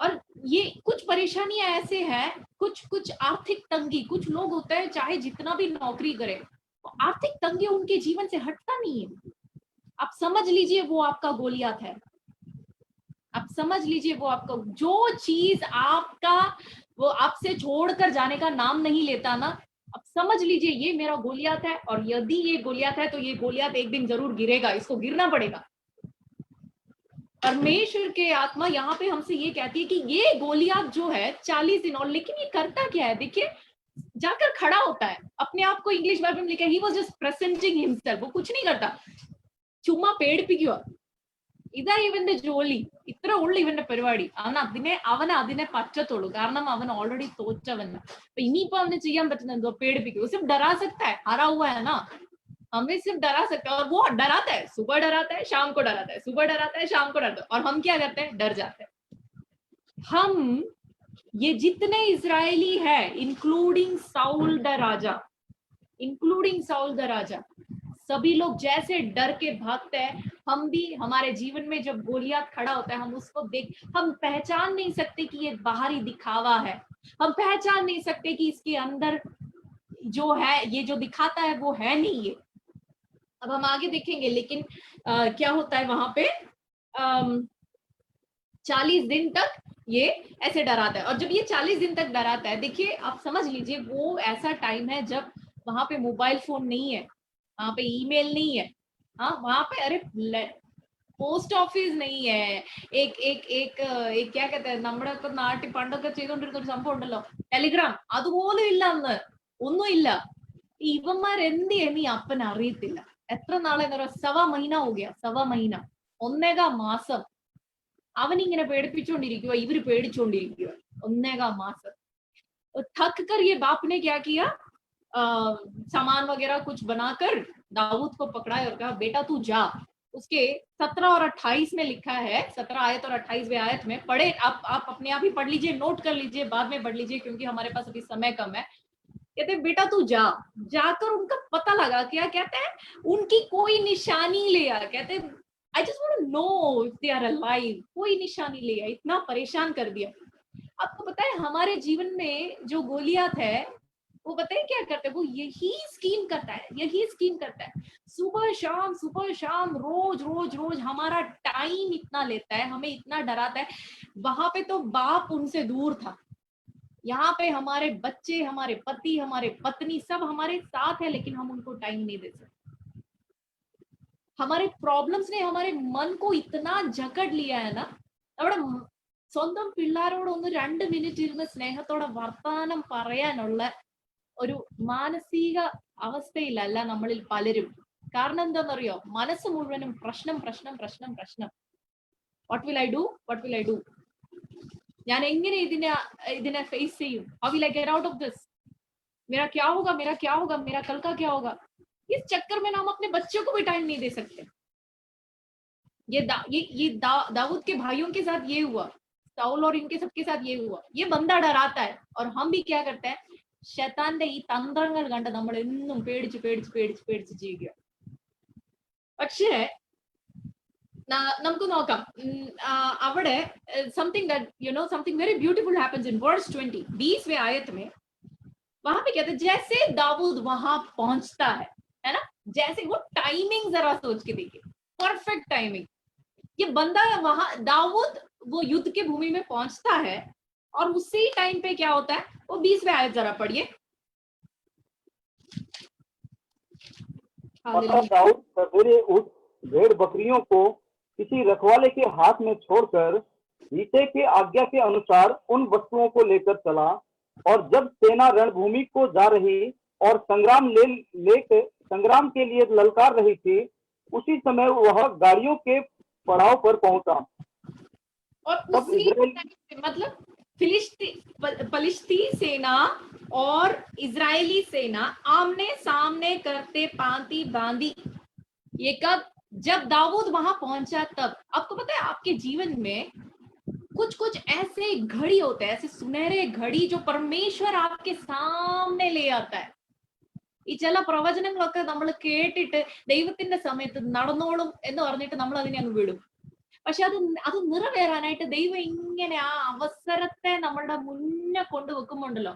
और ये कुछ परेशानियां ऐसे हैं, कुछ आर्थिक तंगी, कुछ लोग होते हैं चाहे जितना भी नौकरी करें, आर्थिक तंगी उनके जीवन से हटता नहीं है। आप समझ लीजिए वो आपका गोलियत है। आप समझ लीजिए वो आपका, जो चीज आपका वो आपसे छोड़कर जाने का नाम नहीं लेता ना, आप समझ लीजिए ये मेरा गोलियत है। और यदि ये गोलियत है तो ये गोलियत एक दिन जरूर गिरेगा, इसको गिरना पड़ेगा। परमेश्वर के आत्मा यहाँ पे हमसे ये कहती है कि ये गोलियत जो है 40 दिन, और लेकिन ये करता क्या है? देखिए, जाकर खड़ा होता है अपने आप को। इंग्लिश बाइबल में लिखा है, he was just presenting himself। वो कुछ नहीं करता, ചുമ്മാ പേടിപ്പിക്കുക. ഇതാ ഇവന്റെ ജോലി, ഇത്ര ഉള്ളു ഇവന്റെ പരിപാടി. അവന് അതിനെ പറ്റത്തുള്ളൂ, കാരണം അവൻ ഓൾറെഡി തോറ്റവന്. അപ്പൊ ഇനിയിപ്പോ അവന് ചെയ്യാൻ പറ്റുന്ന എന്തോ? പേടിപ്പിക്കുക. सिर्फ डरा सकता है, हारा हुआ है ना, हमें सिर्फ डरा सकता है। और वो डराता है, सुबह डराता है, शाम को डराता है, सुबह डराता है, शाम को डराता है। और हम क्या करते हैं? डर जाते हैं। हम ये जितने इजरायली है, इंक्लूडिंग साउल द राजा, सभी लोग जैसे डर के भागते हैं, हम भी हमारे जीवन में जब गोलियत खड़ा होता है, हम उसको हम पहचान नहीं सकते कि ये बाहरी दिखावा है। हम पहचान नहीं सकते कि इसके अंदर जो है, ये जो दिखाता है वो है नहीं ये। अब हम आगे देखेंगे, लेकिन क्या होता है वहां पे? 40 दिन तक ये ऐसे डराता है। और जब ये 40 दिन तक डराता है, देखिए आप समझ लीजिए वो ऐसा टाइम है जब वहां पे मोबाइल फोन नहीं है, वहां पे ईमेल नहीं है, हाँ वहां पे अरे പോസ്റ്റ് ഓഫീസ് नहीं है, एक क्या कहते हैं, നമ്മുടെ നാട്ടിൽ പണ്ടൊക്കെ ചെയ്തുകൊണ്ടിരുന്ന ഒരു സംഭവം ഉണ്ടല്ലോ, ടെലിഗ്രാം, അതുപോലും ഇല്ല അന്ന്, ഒന്നും ഇല്ല. ഇവന്മാരെന്ത് എന്നീ അപ്പൻ അറിയത്തില്ല. എത്ര നാളെന്ന് പറയാ? സവാ മഹീന हो गया, സവാ മഹീന, 1.5 മാസം അവനിങ്ങനെ പേടിപ്പിച്ചുകൊണ്ടിരിക്കുക, ഇവര് പേടിച്ചുകൊണ്ടിരിക്കുക 1.5 माസം। थक कर ये बाप ने क्या किया, सामान वगैरह कुछ बनाकर दाऊद को पकड़ाया और कहा बेटा तू जा। उसके 17 और 28 में लिखा है, 17 आयत और 28वें आयत में पढ़े, आप अपने आप ही पढ़ लीजिए, नोट कर लीजिए, बाद में पढ़ लीजिए क्योंकि हमारे पास अभी समय कम है। कहते बेटा तू जा। जाकर उनका पता लगा, क्या कहते हैं, उनकी कोई निशानी ले आ। कहते I just want to know if they are alive. कोई निशानी ले आ, इतना परेशान कर दिया। आपको पता है हमारे जीवन में जो गोलियत है, वो पता है क्या करता है? वो यही स्कीम करता है, सुबह शाम रोज हमारा टाइम इतना लेता है, हमें इतना डराता है। वहां पे तो बाप उनसे दूर था, यहाँ पे हमारे बच्चे, हमारे पति, हमारे पत्नी सब हमारे साथ है, लेकिन हम उनको टाइम नहीं दे सकते। हमारे प्रॉब्लम्स ने हमारे मन को इतना जकड़ लिया है ना, നമ്മുടെ സ്വന്തം പിള്ളാരോട് ഒന്ന് 2 മിനിറ്റ് ഇരുന്ന് സ്നേഹത്തോടെ വർത്തമാനം പറയാനുള്ള ഒരു മാനസിക അവസ്ഥയിലല്ല നമ്മളിൽ പലരും. കാരണം എന്താണെന്നറിയോ? മനസ്സ് മുഴുവനും പ്രശ്നം പ്രശ്നം പ്രശ്നം പ്രശ്നം. What will I do, what will I do, ഞാൻ എങ്ങനെ ഇതിനെ ഫേസ് ചെയ്യും? How will I get out of this, मेरा क्या होगा, मेरा क्या होगा, मेरा कल का क्या होगा? इस चक्कर में हम अपने बच्चों को भी टाइम नहीं दे सकते. ये दाऊद के भाइयों के साथ ये हुआ, साउल और इनके सबके साथ ये हुआ. ये बंदा डराता है और हम भी क्या करते हैं? ശൈത്താന്റെ ഈ തന്ത്രങ്ങൾ കണ്ട് നമ്മൾ എന്നും പേടിച്ച് പേടിച്ച് പേടിച്ച് പേടിച്ച് ജീവിക്കുക. പക്ഷേ നമുക്ക് നോക്കാം, അവിടെ something that you know, something very beautiful happens in verse 20. 20वें आयत में वहां पे कहते हैं जैसे दाऊद वहां पहुंचता है ना, जैसे वो टाइमिंग जरा सोच के देखिए, परफेक्ट टाइमिंग. ये बंदा वहां, दाऊद वो युद्ध के भूमि में पहुंचता है और उसी टाइम पे क्या होता है, वो 20वें आयत जरा पढ़िए. दाऊद सवेरे उठ भेड़ बकरियों को किसी रखवाले के हाथ में छोड़कर यिशै के आज्ञा के अनुसार उन वस्तुओं को लेकर चला. और जब सेना रणभूमि को जा रही और संग्राम के लिए ललकार रही थी, उसी समय वह गाड़ियों के पड़ाव पर पहुंचा. और उसी मतलब फिलिस्ती सेना और इजरायली सेना आमने सामने करते पांति बांधी. ये कब? जब दाऊद वहां पहुंचा तब. आपको पता है आपके जीवन में कुछ कुछ ऐसे घड़ी होते हैं, ऐसे सुनहरे घड़ी जो परमेश्वर आपके सामने ले आता है. ഈ ചില പ്രവചനങ്ങളൊക്കെ നമ്മൾ കേട്ടിട്ട് ദൈവത്തിന്റെ സമയത്ത് നടന്നോളും എന്ന് പറഞ്ഞിട്ട് നമ്മൾ അതിനെ അങ്ങ് വിടും. പക്ഷെ അത് നിറവേറാനായിട്ട് ദൈവം ഇങ്ങനെ ആ അവസരത്തെ നമ്മളുടെ മുന്നേ കൊണ്ടുവെക്കുമ്പോണ്ടല്ലോ,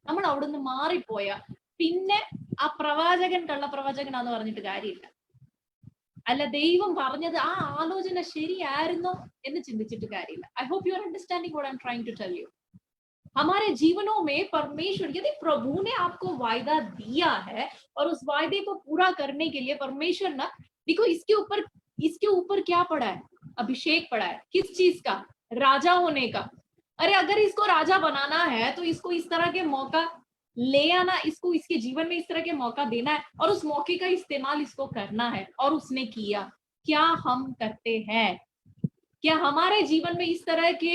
നമ്മൾ അവിടുന്ന് മാറിപ്പോയ പിന്നെ ആ പ്രവാചകൻ കള്ളപ്രവാചകനാന്ന് പറഞ്ഞിട്ട് കാര്യമില്ല. അല്ല, ദൈവം പറഞ്ഞത് ആ ആലോചന ശരിയായിരുന്നോ എന്ന് ചിന്തിച്ചിട്ട് കാര്യമില്ല. I hope you are understanding what I am trying to tell you. हमारे जीवनों में परमेश्वर, यदि प्रभु ने आपको वायदा दिया है और उस वायदे को पूरा करने के लिए परमेश्वर ना, देखो इसके ऊपर क्या पड़ा है? अभिषेक पड़ा है. किस चीज का? राजा होने का. अरे अगर इसको राजा बनाना है तो इसको इस तरह के मौका ले आना, इसको इसके जीवन में इस तरह के मौका देना है और उस मौके का इस्तेमाल इसको करना है. और उसने किया. क्या हम करते हैं? क्या हमारे जीवन में इस तरह के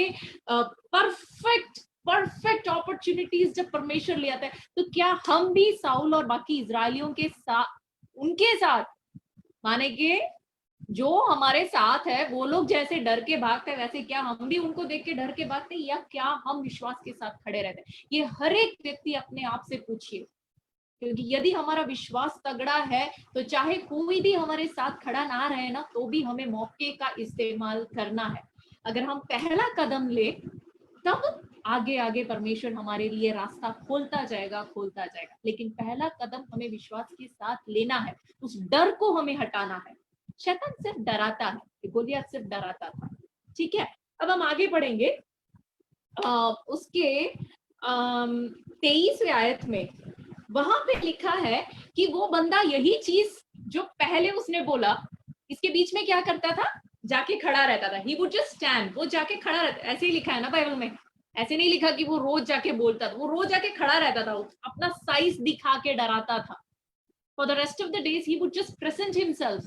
परफेक्ट अपॉर्चुनिटीज जब परमेश्वर ले आता है, तो क्या हम भी साउल और बाकी इजरायलियों के साथ, उनके साथ, माने कि जो हमारे साथ है वो लोग जैसे डर के भागते हैं, वैसे क्या हम भी उनको देख के डर के भागते हैं, या क्या हम विश्वास के साथ खड़े रहते हैं? ये हर एक व्यक्ति अपने आप से पूछिए. क्योंकि यदि हमारा विश्वास तगड़ा है तो चाहे कोई भी हमारे साथ खड़ा ना रहे ना, तो भी हमें मौके का इस्तेमाल करना है. अगर हम पहला कदम ले तब आगे आगे परमेश्वर हमारे लिए रास्ता खोलता जाएगा. लेकिन पहला कदम हमें विश्वास के साथ लेना है. उस डर को हमें हटाना है. शैतान सिर्फ डराता है, गोलियत सिर्फ डराता था. ठीक है, अब हम आगे पढ़ेंगे. उसके 23वें आयत में वहां पे लिखा है कि वो बंदा यही चीज जो पहले उसने बोला, इसके बीच में क्या करता था? जाके खड़ा रहता था. He would just stand. वो जाके खड़ा रहता. ऐसे ही लिखा है ना बाइबल में. ऐसे नहीं लिखा कि वो रोज जाके बोलता था. वो रोज जाके खड़ा रहता था, अपना साइज दिखा के डराता था. For the rest of the days he would just present himself.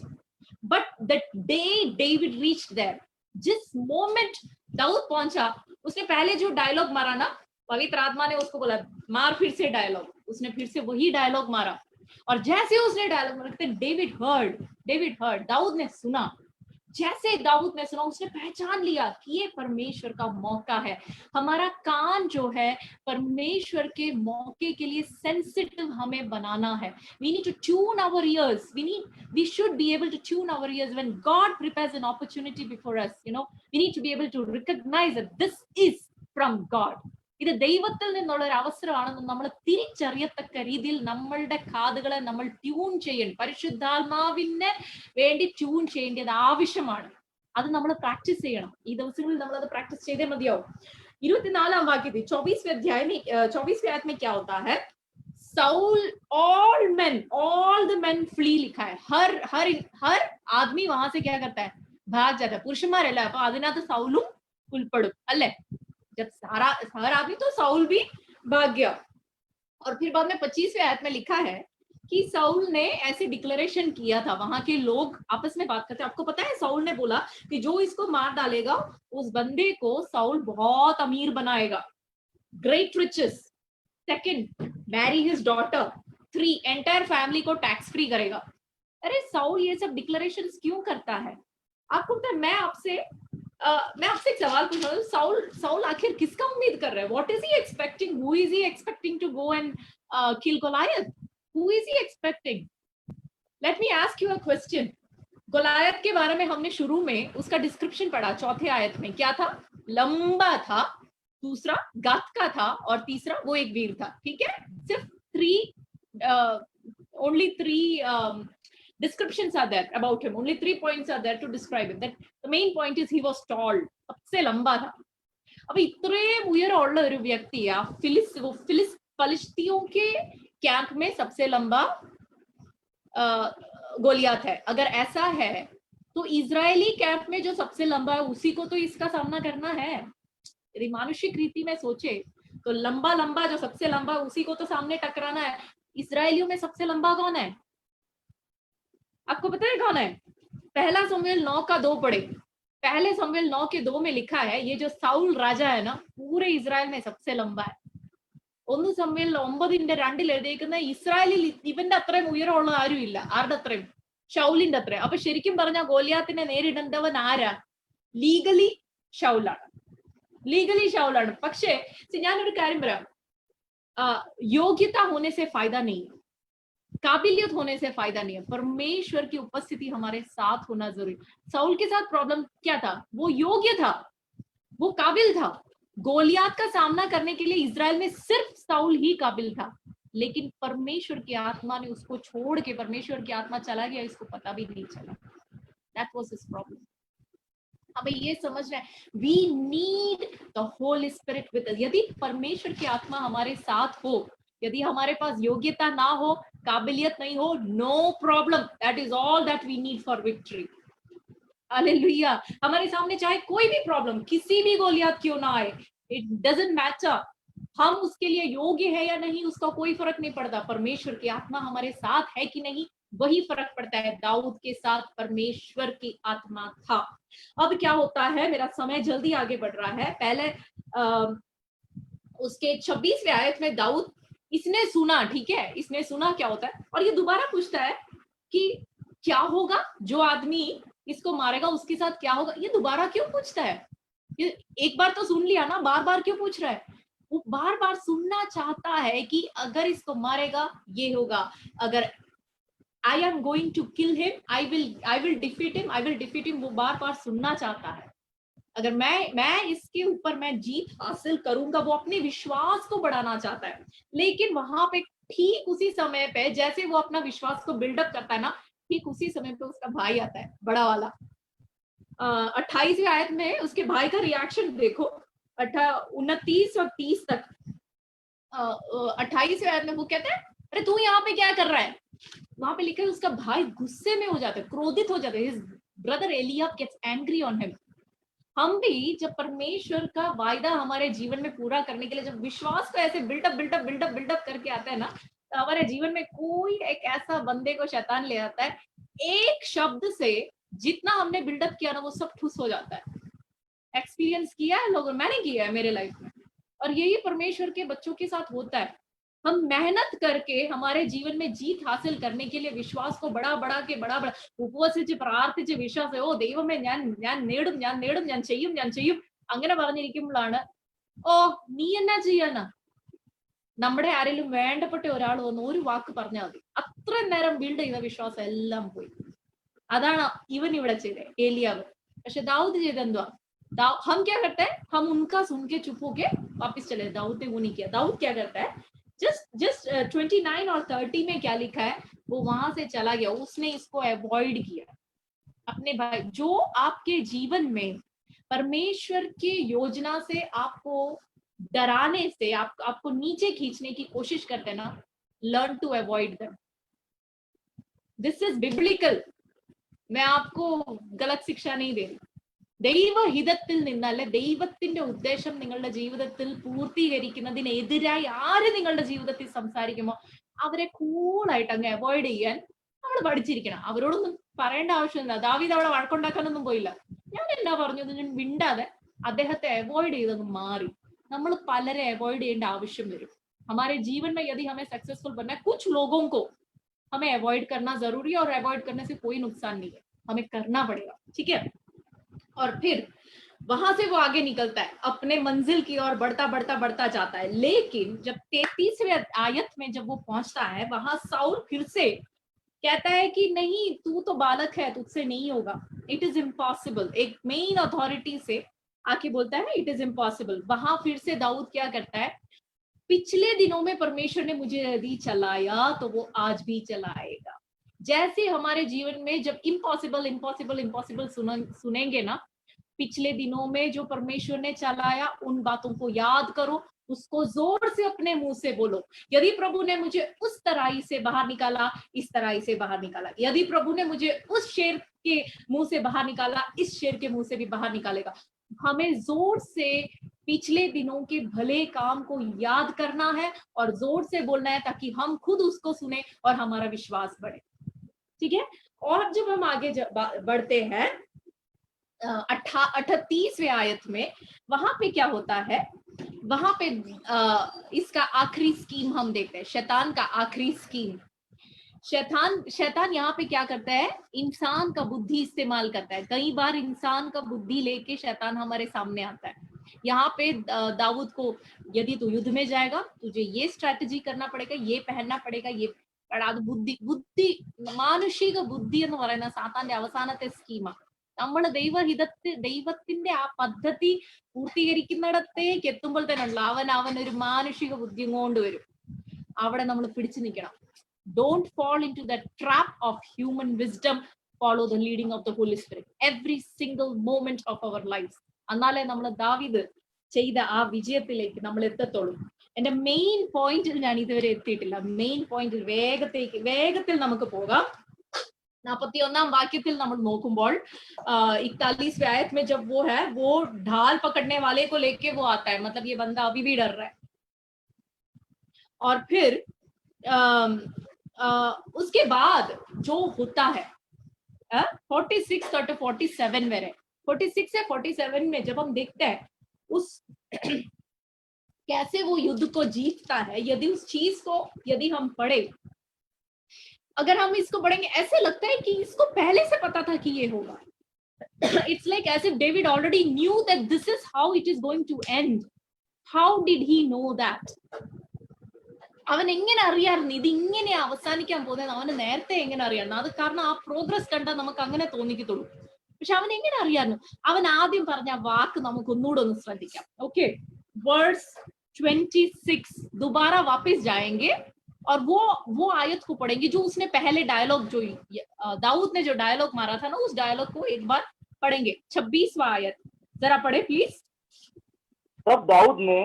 But the day David reached there, जिस मोमेंट दाऊद पहुंचा, उसने पहले जो डायलॉग मारा ना, पवित्र आत्मा ने उसको बोला मार फिर से डायलॉग. उसने फिर से वही डायलॉग मारा. और जैसे उसने डायलॉग मारा, डेविड हर्ड, दाऊद ने सुना. जैसे दाऊद ने सुना, उसने पहचान लिया कि ये परमेश्वर का मौका है. हमारा कान जो है परमेश्वर के मौके के लिए सेंसिटिव हमें बनाना है. We need to tune our ears. We should be able to tune our ears when God prepares an opportunity before us. You know, we need to be able to recognize that this is from God. ഇത് ദൈവത്തിൽ നിന്നുള്ള ഒരു അവസരമാണെന്ന് നമ്മൾ തിരിച്ചറിയത്തക്ക രീതിയിൽ നമ്മളുടെ കാതുകളെ നമ്മൾ tune ചെയ്യണം. പരിശുദ്ധാത്മാവിന് വേണ്ടി ട്യൂൺ ചെയ്യേണ്ടത് ആവശ്യമാണ്. അത് നമ്മൾ പ്രാക്ടീസ് ചെയ്യണം. ഈ ദിവസങ്ങളിൽ നമ്മൾ അത് പ്രാക്ടീസ് ചെയ്തേ മതിയാവും. 24 വാക്യത്തിൽ 24वें अध्याय में 24वें आयत में क्या होता है, Saul all the men flee लिखा है, हर ആദ്മി वहां से क्या करता है, भाग जाता है, പുരുഷന്മാരല്ല, അപ്പൊ അതിനകത്ത് സൗലും ഉൾപ്പെടും അല്ലേ, जब हर आदमी तो साउल भी भाग गया। और फिर बाद में 25वें आयत में लिखा है कि साउल ने ऐसे डिक्लेरेशन किया था, वहां के लोग आपस में बात करते, आपको पता है साउल ने बोला कि जो इसको मार डालेगा उस बंदे को साउल बहुत अमीर बनाएगा, great riches, second marry his daughter, 3 entire family को टैक्स फ्री करेगा। अरे साउल ये सब डिक्लेरेशंस क्यों करता है? आपको पता है, मैं आपसे एक सवाल पूछ रहा हूँ, साउल आखिर किसका उम्मीद कर रहा है? What is he expecting? Who is he expecting to go and kill Goliath? Who is he expecting? Let me ask you a question. Goliath के बारे में हमने शुरू में उसका डिस्क्रिप्शन पढ़ा, 4थे आयत में क्या था, लंबा था, दूसरा गात का था, और तीसरा वो एक वीर था, ठीक है। सिर्फ 3 only 3 descriptions are there about him, only 3 points are there to describe him, that the main point is he was tall, सबसे लंबा था। अब इतने उयरമുള്ള ഒരു വ്യക്തിയാ, फिलिस्तीयों के कैंप में सबसे लंबा गोलियत है। अगर ऐसा है तो इजरायली कैंप में जो सबसे लंबा है उसी को तो इसका सामना करना है। यदि मानुषिक रीति में सोचे तो लंबा जो सबसे लंबा उसी को तो सामने टकराना है। इजरायलियों में सबसे लंबा कौन है? आपको पता है कौन है? पहला शमूएल 9:2 पढ़े। पहले शमूएल 9:2 में लिखा है, ये जो साउल राजा है ना, पूरे इजराइल में सबसे लंबा है। 1 ശമൂവേൽ 9:2 എഴുതിയിരിക്കുന്ന ഇസ്രായേലിൽ ഇവന്റെ അത്രയും ഉയരമുള്ള ആരും ഇല്ല. ആരുടെ അത്രയും? ഷൗലിന്റെ അത്രയും. അപ്പൊ ശരിക്കും പറഞ്ഞാൽ ഗോലിയാത്തിനെ നേരിടേണ്ടവൻ ആരാ? ലീഗലി ഷൗലാണ്. പക്ഷേ ഞാനൊരു കാര്യം പറയാം, योग्यता होने से फायदा नहीं है, काबिलियत होने से फायदा नहीं है, परमेश्वर की उपस्थिति हमारे साथ होना जरूरी। साउल के साथ प्रॉब्लम क्या था? वो योग्य था, वो काबिल था। गोलियात का सामना करने के लिए इजराइल में सिर्फ साउल ही काबिल था, लेकिन परमेश्वर की आत्मा ने उसको छोड़ के, परमेश्वर की आत्मा चला गया, इसको पता भी नहीं चला। That was his problem. हमें ये समझना है, we need the Holy Spirit with us. यदि परमेश्वर की आत्मा हमारे साथ हो, यदि हमारे पास योग्यता ना हो, काबिलियत नहीं हो, no problem. That is all that we need for victory. Hallelujah. हमारे सामने चाहे कोई भी प्रॉब्लम, किसी भी गोलियात क्यों ना आए, इट डजंट मैटर, हम उसके लिए योग्य है या नहीं उसका कोई फर्क नहीं पड़ता। परमेश्वर की आत्मा हमारे साथ है कि नहीं, वही फर्क पड़ता है। दाऊद के साथ परमेश्वर की आत्मा था। अब क्या होता है, मेरा समय जल्दी आगे बढ़ रहा है। पहले उसके 26वें आयत में दाऊद, इसने सुना, ठीक है, इसने सुना क्या होता है, और ये दोबारा पूछता है कि क्या होगा, जो आदमी इसको मारेगा उसके साथ क्या होगा। ये दोबारा क्यों पूछता है? ये एक बार तो सुन लिया ना, बार बार क्यों पूछ रहा है? वो बार बार सुनना चाहता है कि अगर इसको मारेगा ये होगा, अगर I am going to kill him, I will defeat him, वो बार बार सुनना चाहता है। अगर मैं इसके ऊपर मैं जीत हासिल करूंगा, वो अपने विश्वास को बढ़ाना चाहता है। लेकिन वहां पे ठीक उसी समय पे, जैसे वो अपना विश्वास को बिल्डअप करता है ना, ठीक उसी समय पे उसका भाई आता है, बड़ा वाला। 28वें आयत में उसके भाई का रिएक्शन देखो, 29 और 30 तक। 28वें आयत में वो कहता है, अरे तू यहाँ पे क्या कर रहा है? वहां पे लिखा है उसका भाई गुस्से में हो जाता है, क्रोधित हो जाता है। His brother Eliab gets angry on him. हम भी जब परमेश्वर का वायदा हमारे जीवन में पूरा करने के लिए, जब विश्वास को ऐसे बिल्डअप करके आता है ना, तो हमारे जीवन में कोई एक ऐसा बंदे को शैतान ले आता है, एक शब्द से जितना हमने बिल्डअप किया ना वो सब ठुस हो जाता है। एक्सपीरियंस किया है लोगों, मैंने किया है मेरे लाइफ में, और यही परमेश्वर के बच्चों के साथ होता है। हम मेहनत करके हमारे जीवन में जीत हासिल करने के लिए विश्वास को बड़ा ഉപവസിച്ച് പ്രാർത്ഥിച്ച് വിശ്വാസം, ഓ ദൈവമേ ഞാൻ നേടും ഞാൻ ചെയ്യും അങ്ങനെ പറഞ്ഞിരിക്കുമ്പോഴാണ്, ഓ നീ എന്നാ ചെയ്യാനാ, നമ്മുടെ ആരെങ്കിലും വേണ്ടപ്പെട്ട ഒരാൾ വന്ന് ഒരു വാക്ക് പറഞ്ഞാൽ മതി, അത്ര നേരം ബിൽഡ് ചെയ്ത വിശ്വാസം എല്ലാം പോയി. അതാണ് ഇവൻ ഇവിടെ ചെയ്തേ, ഏലിയാവ്. പക്ഷെ ദാവൂദ് ചെയ്ത എന്തുവാ? हम क्या करते हैं, हम उनका सुन के चुप होके वापिस चले। दाऊद ने वो नहीं किया। दाऊद क्या करता है, जस्ट 29 और 30 में क्या लिखा है, वो वहां से चला गया, उसने इसको अवॉइड किया। अपने भाई, जो आपके जीवन में परमेश्वर की योजना से आपको डराने से, आपको नीचे खींचने की कोशिश करते हैं ना, learn to avoid them. This is biblical. मैं आपको गलत शिक्षा नहीं दे रही. ദൈവഹിതത്തിൽ നിന്നല്ല, ദൈവത്തിന്റെ ഉദ്ദേശം നിങ്ങളുടെ ജീവിതത്തിൽ പൂർത്തീകരിക്കുന്നതിനെതിരായി ആര് നിങ്ങളുടെ ജീവിതത്തിൽ സംസാരിക്കുമോ അവരെ കൂളായിട്ട് അങ്ങ് അവോയ്ഡ് ചെയ്യാൻ നമ്മൾ പഠിച്ചിരിക്കണം. അവരോടൊന്നും പറയേണ്ട ആവശ്യമില്ല. ദാവീദ് അവിടെ വഴക്കുണ്ടാക്കാനൊന്നും പോയില്ല. ഞാൻ എന്നാ പറഞ്ഞത് ഞാൻ മിണ്ടാതെ അദ്ദേഹത്തെ അവോയ്ഡ് ചെയ്തങ്ങ് മാറി. നമ്മൾ പലരെ അവോയ്ഡ് ചെയ്യേണ്ട ആവശ്യം വരും. हमारे जीवन में यदि हमें सक्सेसफुल बनना है, कुछ लोगों को हमें अवॉइड करना जरूरी है, और अवॉइड करने से कोई नुकसान नहीं है, हमें करना पड़ेगा. ठीक है. और फिर वहां से वो आगे निकलता है, अपने मंजिल की ओर बढ़ता बढ़ता बढ़ता जाता है. लेकिन जब 33वें आयत में जब वो पहुंचता है, वहां साउल फिर से कहता है कि नहीं, तू तो बालक है, तुझसे नहीं होगा, इट इज इम्पॉसिबल. एक मेन अथॉरिटी से आके बोलता है इट इज इम्पॉसिबल. वहां फिर से दाऊद क्या करता है, पिछले दिनों में परमेश्वर ने मुझे यदि चलाया तो वो आज भी चलाएगा. जैसे हमारे जीवन में जब इम्पॉसिबल इम्पॉसिबल इम्पॉसिबल सुनेंगे ना, पिछले दिनों में जो परमेश्वर ने चलाया उन बातों को याद करो, उसको जोर से अपने मुंह से बोलो. यदि प्रभु ने मुझे उस तराई से बाहर निकाला, इस तराई से बाहर निकाला. यदि प्रभु ने मुझे उस शेर के मुंह से बाहर निकाला, इस शेर के मुंह से भी बाहर निकालेगा. हमें जोर से पिछले दिनों के भले काम को याद करना है और जोर से बोलना है, ताकि हम खुद उसको सुने और हमारा विश्वास बढ़े. ठीक है. और जब हम आगे बढ़ते हैं 38वें आयत में, वहां पे क्या होता है, वहां पे इसका आखिरी स्कीम हम देखते हैं, शैतान का आखिरी स्कीम. शैतान यहाँ पे क्या करता है, इंसान का बुद्धि इस्तेमाल करता है. कई बार इंसान का बुद्धि लेके शैतान हमारे सामने आता है. यहाँ पे दाऊद को, यदि तू युद्ध में जाएगा, तुझे ये स्ट्रैटेजी करना पड़ेगा, ये पहनना पड़ेगा, ये അത് ബുദ്ധി മാനുഷിക ബുദ്ധി എന്ന് പറയുന്ന സാത്താന്റെ അവസാനത്തെ സ്കീമാണ്. നമ്മൾ ദൈവത്തിന്റെ ആ പദ്ധതി പൂർത്തീകരിക്കുന്നിടത്തേക്ക് എത്തുമ്പോൾ തന്നെ അവൻ ഒരു മാനുഷിക ബുദ്ധി കൊണ്ടുവരും. അവിടെ നമ്മൾ പിടിച്ചു നിൽക്കണം. Don't fall into the trap of human wisdom. Follow the leading of the Holy Spirit every single moment of our lives. എന്നാലേ നമ്മൾ ദാവീദ് ചെയ്ത ആ വിജയത്തിലേക്ക് നമ്മൾ എത്തത്തുള്ളൂ. എന്റെ മെയിൻ പോയിന്റിൽ ഞാൻ ഇതുവരെ എത്തിയിട്ടില്ല. മെയിൻ പോയിന്റിൽ വേഗത്തിൽ നമുക്ക് പോകാം. 41 वाक्यത്തിൽ നമ്മൾ നോക്കുമ്പോൾ 41वें आयत में जब वो है, वो ढाल पकड़ने वाले को लेके वो आता है, मतलब ये बंदा अभी भी डर रहा है. और फिर उसके बाद जो होता है 46 to 47 में 46 से 47 में जब हम देखते हैं उस कैसे वो युद्ध को जीतता है. यदि उस चीज को यदि हम पढ़े, अगर हम इसको पढ़ेंगे, ऐसे लगता है कि इसको पहले से पता था कि ये होगा. It's like as if David already knew that this is how it is going to end. How did he know that? അവൻ എങ്ങനെ അറിയാമായിരുന്നു ഇത് ഇങ്ങനെ അവസാനിക്കാൻ പോകുന്നത്? അവന് നേരത്തെ എങ്ങനെ അറിയാമായിരുന്നു? അത് കാരണം ആ പ്രോഗ്രസ് കണ്ടാൽ നമുക്ക് അങ്ങനെ തോന്നിക്കത്തുള്ളൂ. പക്ഷെ അവൻ എങ്ങനെ അറിയാമായിരുന്നു? അവൻ ആദ്യം പറഞ്ഞ വാക്ക് നമുക്ക് ഒന്നുകൂടെ ഒന്ന് ശ്രദ്ധിക്കാം. ഓക്കെ, वर्स 26 दोबारा वापस जाएंगे और वो आयत को पढ़ेंगे जो उसने पहले डायलॉग, जो दाऊद ने जो डायलॉग मारा था ना, उस डायलॉग को एक बार पढ़ेंगे. 26वां आयत जरा पढ़े प्लीज. तब दाऊद ने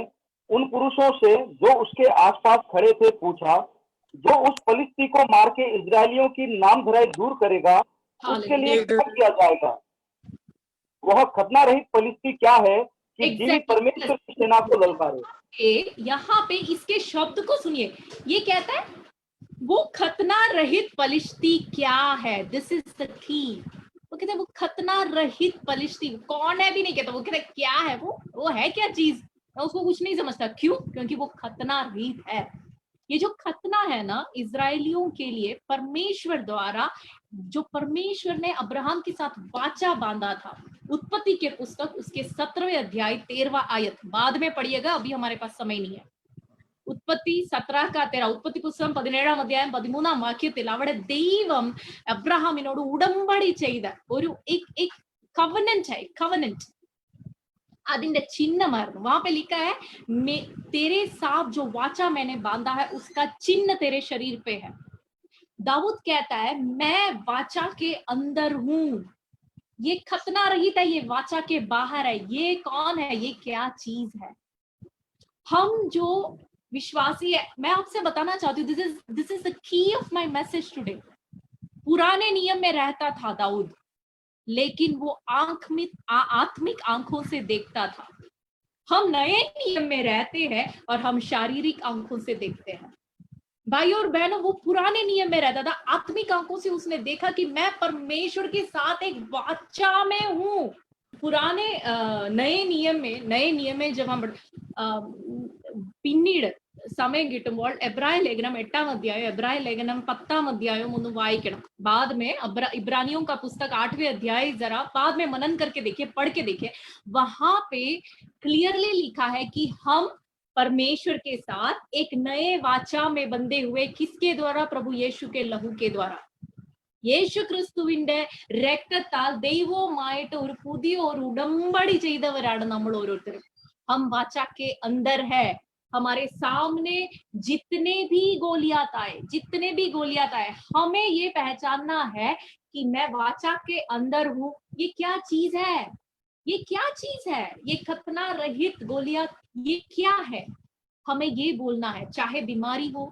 उन पुरुषों से जो उसके आसपास खड़े थे पूछा, जो उस फलिस्ती को मार के इजरायलियों की नामधराई दूर करेगा, उसके लिए क्या किया जाएगा? वह खतना रहित फलिस्ती क्या है कि जीवित परमेश्वर की सेना को ललकारे. यहाँ पे इसके शब्द को सुनिए. ये कहता है वो खतना रहित फलिस्ती क्या है. This is the theme. वो कहते हैं वो खतना रहित फलिस्ती कौन है भी नहीं कहता, वो कहते हैं क्या है, वो है क्या चीज. मैं उसको कुछ नहीं समझता. क्यों? क्योंकि वो खतना रहित है. ये जो खतना है ना, इजरायलियों के लिए परमेश्वर द्वारा, जो परमेश्वर ने अब्राहम के साथ वाचा बांधा था. उत्पत्ति के पुस्तक उसके 17वें अध्याय 13वां आयत बाद में पढ़िएगा, अभी हमारे पास समय नहीं है. ഉത്പത്തി 17 ഉത്പത്തി പുസ്തകം 17 അധ്യായം 13 വാക്യത്തിൽ അവിടെ ദൈവം അബ്രഹാമിനോട് ഉടമ്പടി ചെയ്ത ഒരു കവനന്റ് അതിന്റെ ചിഹ്നമായിരുന്നു. वहां पे लिखा है तेरे साथ जो वाचा मैंने बांधा है उसका चिन्ह तेरे शरीर पे है. दाऊद कहता है मैं वाचा के अंदर हूं, ये खतना रहित है, ये वाचा के बाहर है, ये कौन है, ये क्या चीज है। हम जो विश्वासी है, मैं आपसे बताना चाहती हूँ, this is the key of my message today. पुराने नियम में रहता था दाऊद, लेकिन वो आत्मिक आंखों से देखता था। हम नए नियम में रहते हैं और हम शारीरिक आंखों से देखते हैं। भाई और बहनों, वो पुराने नियम में रहता था, आत्मिक आंखों से उसने देखा कि मैं परमेश्वर के साथ एक वाचा में हूं। पुराने नए नियम में जब हम പിന്നീട് സമയം കിട്ടുമ്പോൾ എബ്രായ ലേഖനം 8-ാം അധ്യായം, എബ്രായ ലേഖനം 10-ാം അധ്യായം ഒന്ന് വായിക്കണം। बाद में इब्रानियों का पुस्तक 8वें अध्याय जरा बाद में मनन करके देखिए, पढ़ के देखिए। वहां पे क्लियरली लिखा है कि हम परमेश्वर के साथ एक नए वाचा में बंधे हुए, किसके द्वारा? प्रभु यीशु के लहू के द्वारा। യേശു ക്രിസ്തുവിന്റെ രക്തത്താൽ ദൈവവുമായിട്ട് ഒരു പുതിയ ഒരു ഉടമ്പടി ചെയ്തവരാണ് നമ്മൾ ഓരോരുത്തരും। हम वाचा के अंदर है। हमारे सामने जितने भी गोलियात आए, हमें ये पहचानना है कि मैं वाचा के अंदर हूं। ये क्या चीज है? ये खतना रहित गोलियात, ये क्या है? हमें ये बोलना है। चाहे बीमारी हो,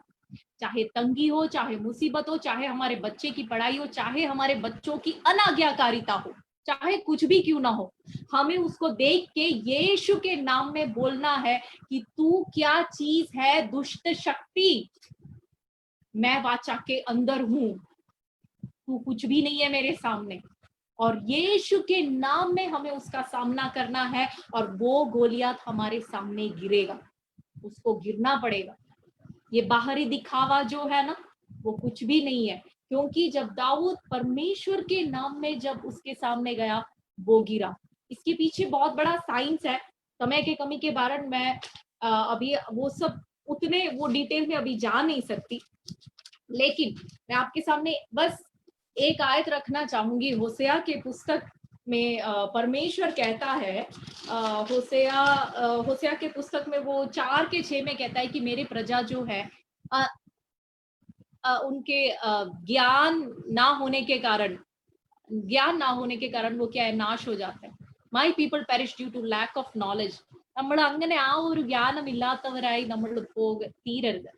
चाहे तंगी हो, चाहे मुसीबत हो, चाहे हमारे बच्चे की पढ़ाई हो, चाहे हमारे बच्चों की अनाज्ञाकारिता हो, चाहे कुछ भी क्यों ना हो, हमें उसको देख के यीशु के नाम में बोलना है कि तू क्या चीज है दुष्ट शक्ति, मैं वाचा के अंदर हूं, तू कुछ भी नहीं है मेरे सामने। और यीशु के नाम में हमें उसका सामना करना है और वो गोलियात हमारे सामने गिरेगा, उसको गिरना पड़ेगा। ये बाहरी दिखावा जो है ना, वो कुछ भी नहीं है, क्योंकि जब दाऊद परमेश्वर के नाम में जब उसके सामने गया, वो गिरा। इसके पीछे बहुत बड़ा साइंस है। समय के कमी के कारण मैं अभी वो सब उतने वो डिटेल में अभी जा नहीं सकती, लेकिन मैं आपके सामने बस एक आयत रखना चाहूंगी। होसेया के पुस्तक में परमेश्वर कहता है, होसेया के पुस्तक में वो 4:6 में कहता है कि मेरे प्रजा जो है उनके ज्ञान ना होने के कारण वो क्या है, नाश हो जाते हैं। My people perish due to lack of knowledge. നമ്മൾ അങ്ങനെ ആ ഒരു ജ്ഞാനം ഇല്ലാത്തവരായി നമ്മൾ തീരരുത്.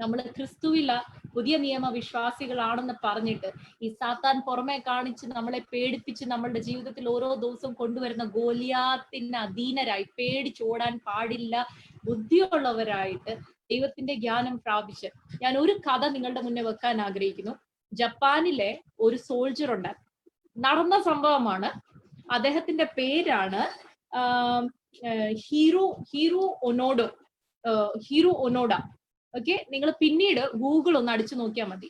നമ്മൾ ക്രിസ്തുവില്ല പുതിയ നിയമ വിശ്വാസികളാണെന്ന് പറഞ്ഞിട്ട് ഈ സാത്താൻ പുറമെ കാണിച്ച് നമ്മളെ പേടിപ്പിച്ച് നമ്മളുടെ ജീവിതത്തിൽ ഓരോ ദിവസവും കൊണ്ടുവരുന്ന ഗോലിയാത്തിന് അധീനരായി പേടിച്ചോടാൻ പാടില്ല. ബുദ്ധിയുള്ളവരായിട്ട് ദൈവത്തിന്റെ ജ്ഞാനം പ്രാപിച്ച്, ഞാൻ ഒരു കഥ നിങ്ങളുടെ മുന്നേ വെക്കാൻ ആഗ്രഹിക്കുന്നു. ജപ്പാനിലെ ഒരു സോൾജർ ഉണ്ടായിരുന്നു, നടന്ന സംഭവമാണ്. അദ്ദേഹത്തിന്റെ പേരാണ് ഹീറോ ഒനോഡ. ओके, നിങ്ങൾ പിന്നീട് गूगल ഒന്ന് അടിച്ചു നോക്കിയാൽ മതി।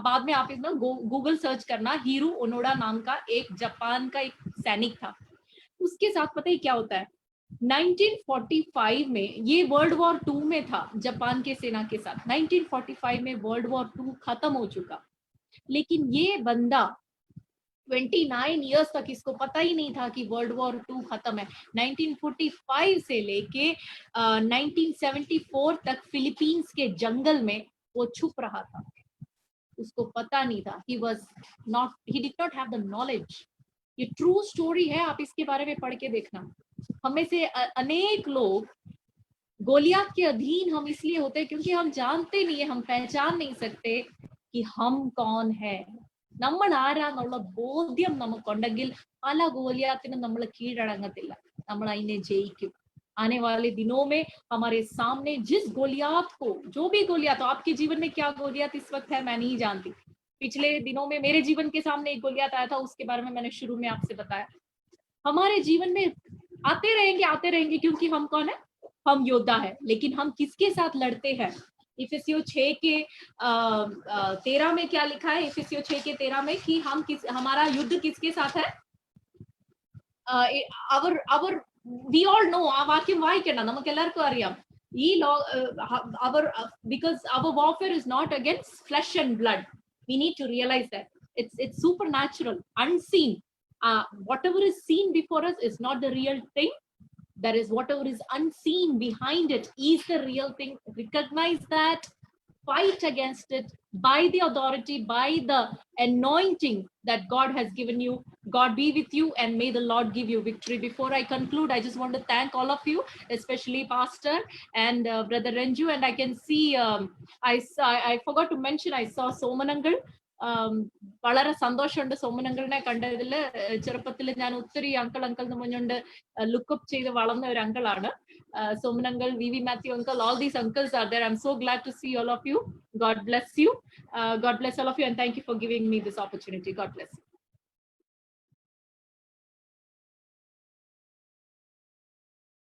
बाद में आप इसमें गूगल सर्च करना, हीरो ओनोडा नाम का एक जापान का एक सैनिक था। उसके साथ पता ही क्या होता है, 1945 में, ये वर्ल्ड वॉर 2 में था जापान के सेना के साथ। 1945 में वर्ल्ड वॉर 2 खत्म हो चुका, लेकिन ये बंदा 29 इयर्स तक इसको पता ही नहीं था कि वर्ल्ड वॉर 2 खत्म है। 1945 से लेके 1974 तक फिलीपींस के जंगल में वो छुप रहा था, उसको पता नहीं था। he did not have the knowledge. ये ट्रू स्टोरी है, आप इसके बारे में पढ़ के देखना। हमें से अनेक लोग गोलियात के अधीन हम इसलिए होते हैं क्योंकि हम जानते नहीं है, हम पहचान नहीं सकते कि हम कौन है। നമ്മൾ ആരാന്നുള്ള ബോധ്യം നമുക്കുണ്ടെങ്കിൽ പല ഗോലിയാത്തിനും നമ്മൾ കീഴടങ്ങത്തില്ല, നമ്മൾ അതിനെ ജയിക്കും। आने वाले दिनों में हमारे सामने जिस गोलियात को, जो भी गोलियात हो, आपके जीवन में क्या गोलियात इस वक्त है मैं नहीं जानती। पिछले दिनों में मेरे जीवन के सामने एक गोलियात आया था, उसके बारे में मैंने शुरू में आपसे बताया। हमारे जीवन में आते रहेंगे क्योंकि हम कौन है, हम योद्धा है। लेकिन हम किसके साथ लड़ते हैं? इफिसियों 6:13 में क्या लिखा है? इफिसियों 6:13 में कि हमारा युद्ध किसके साथ है? we all know, ആ വാക്യം വായിക്കണ്ട, നമുക്ക് എല്ലാവർക്കും അറിയാം. ഈ because our warfare is not against flesh and blood. We need to realize that it's supernatural, unseen. Whatever is seen before us is not the real thing. There is whatever is unseen behind it is the real thing. Recognize that. fight against it by the authority, by the anointing that God has given you. God be with you, and may the Lord give you victory. Before I conclude, I just want to thank all of you, especially Pastor and Brother Renju. And I can see, I forgot to mention, I saw Somanangal. വളരെ സന്തോഷമുണ്ട് സോമനങ്കിളിനെ കണ്ടതിൽ. ചെറുപ്പത്തിൽ ഞാൻ ഒത്തിരി uncle എന്ന് പറഞ്ഞുകൊണ്ട് lookup ചെയ്ത് വളർന്ന ഒരു അങ്കിളാണ് Somanangal, VV Matthew uncle. All these uncles are there. I'm so glad to see all of you. God bless you. God bless all of you, and thank you for giving me this opportunity. God bless you.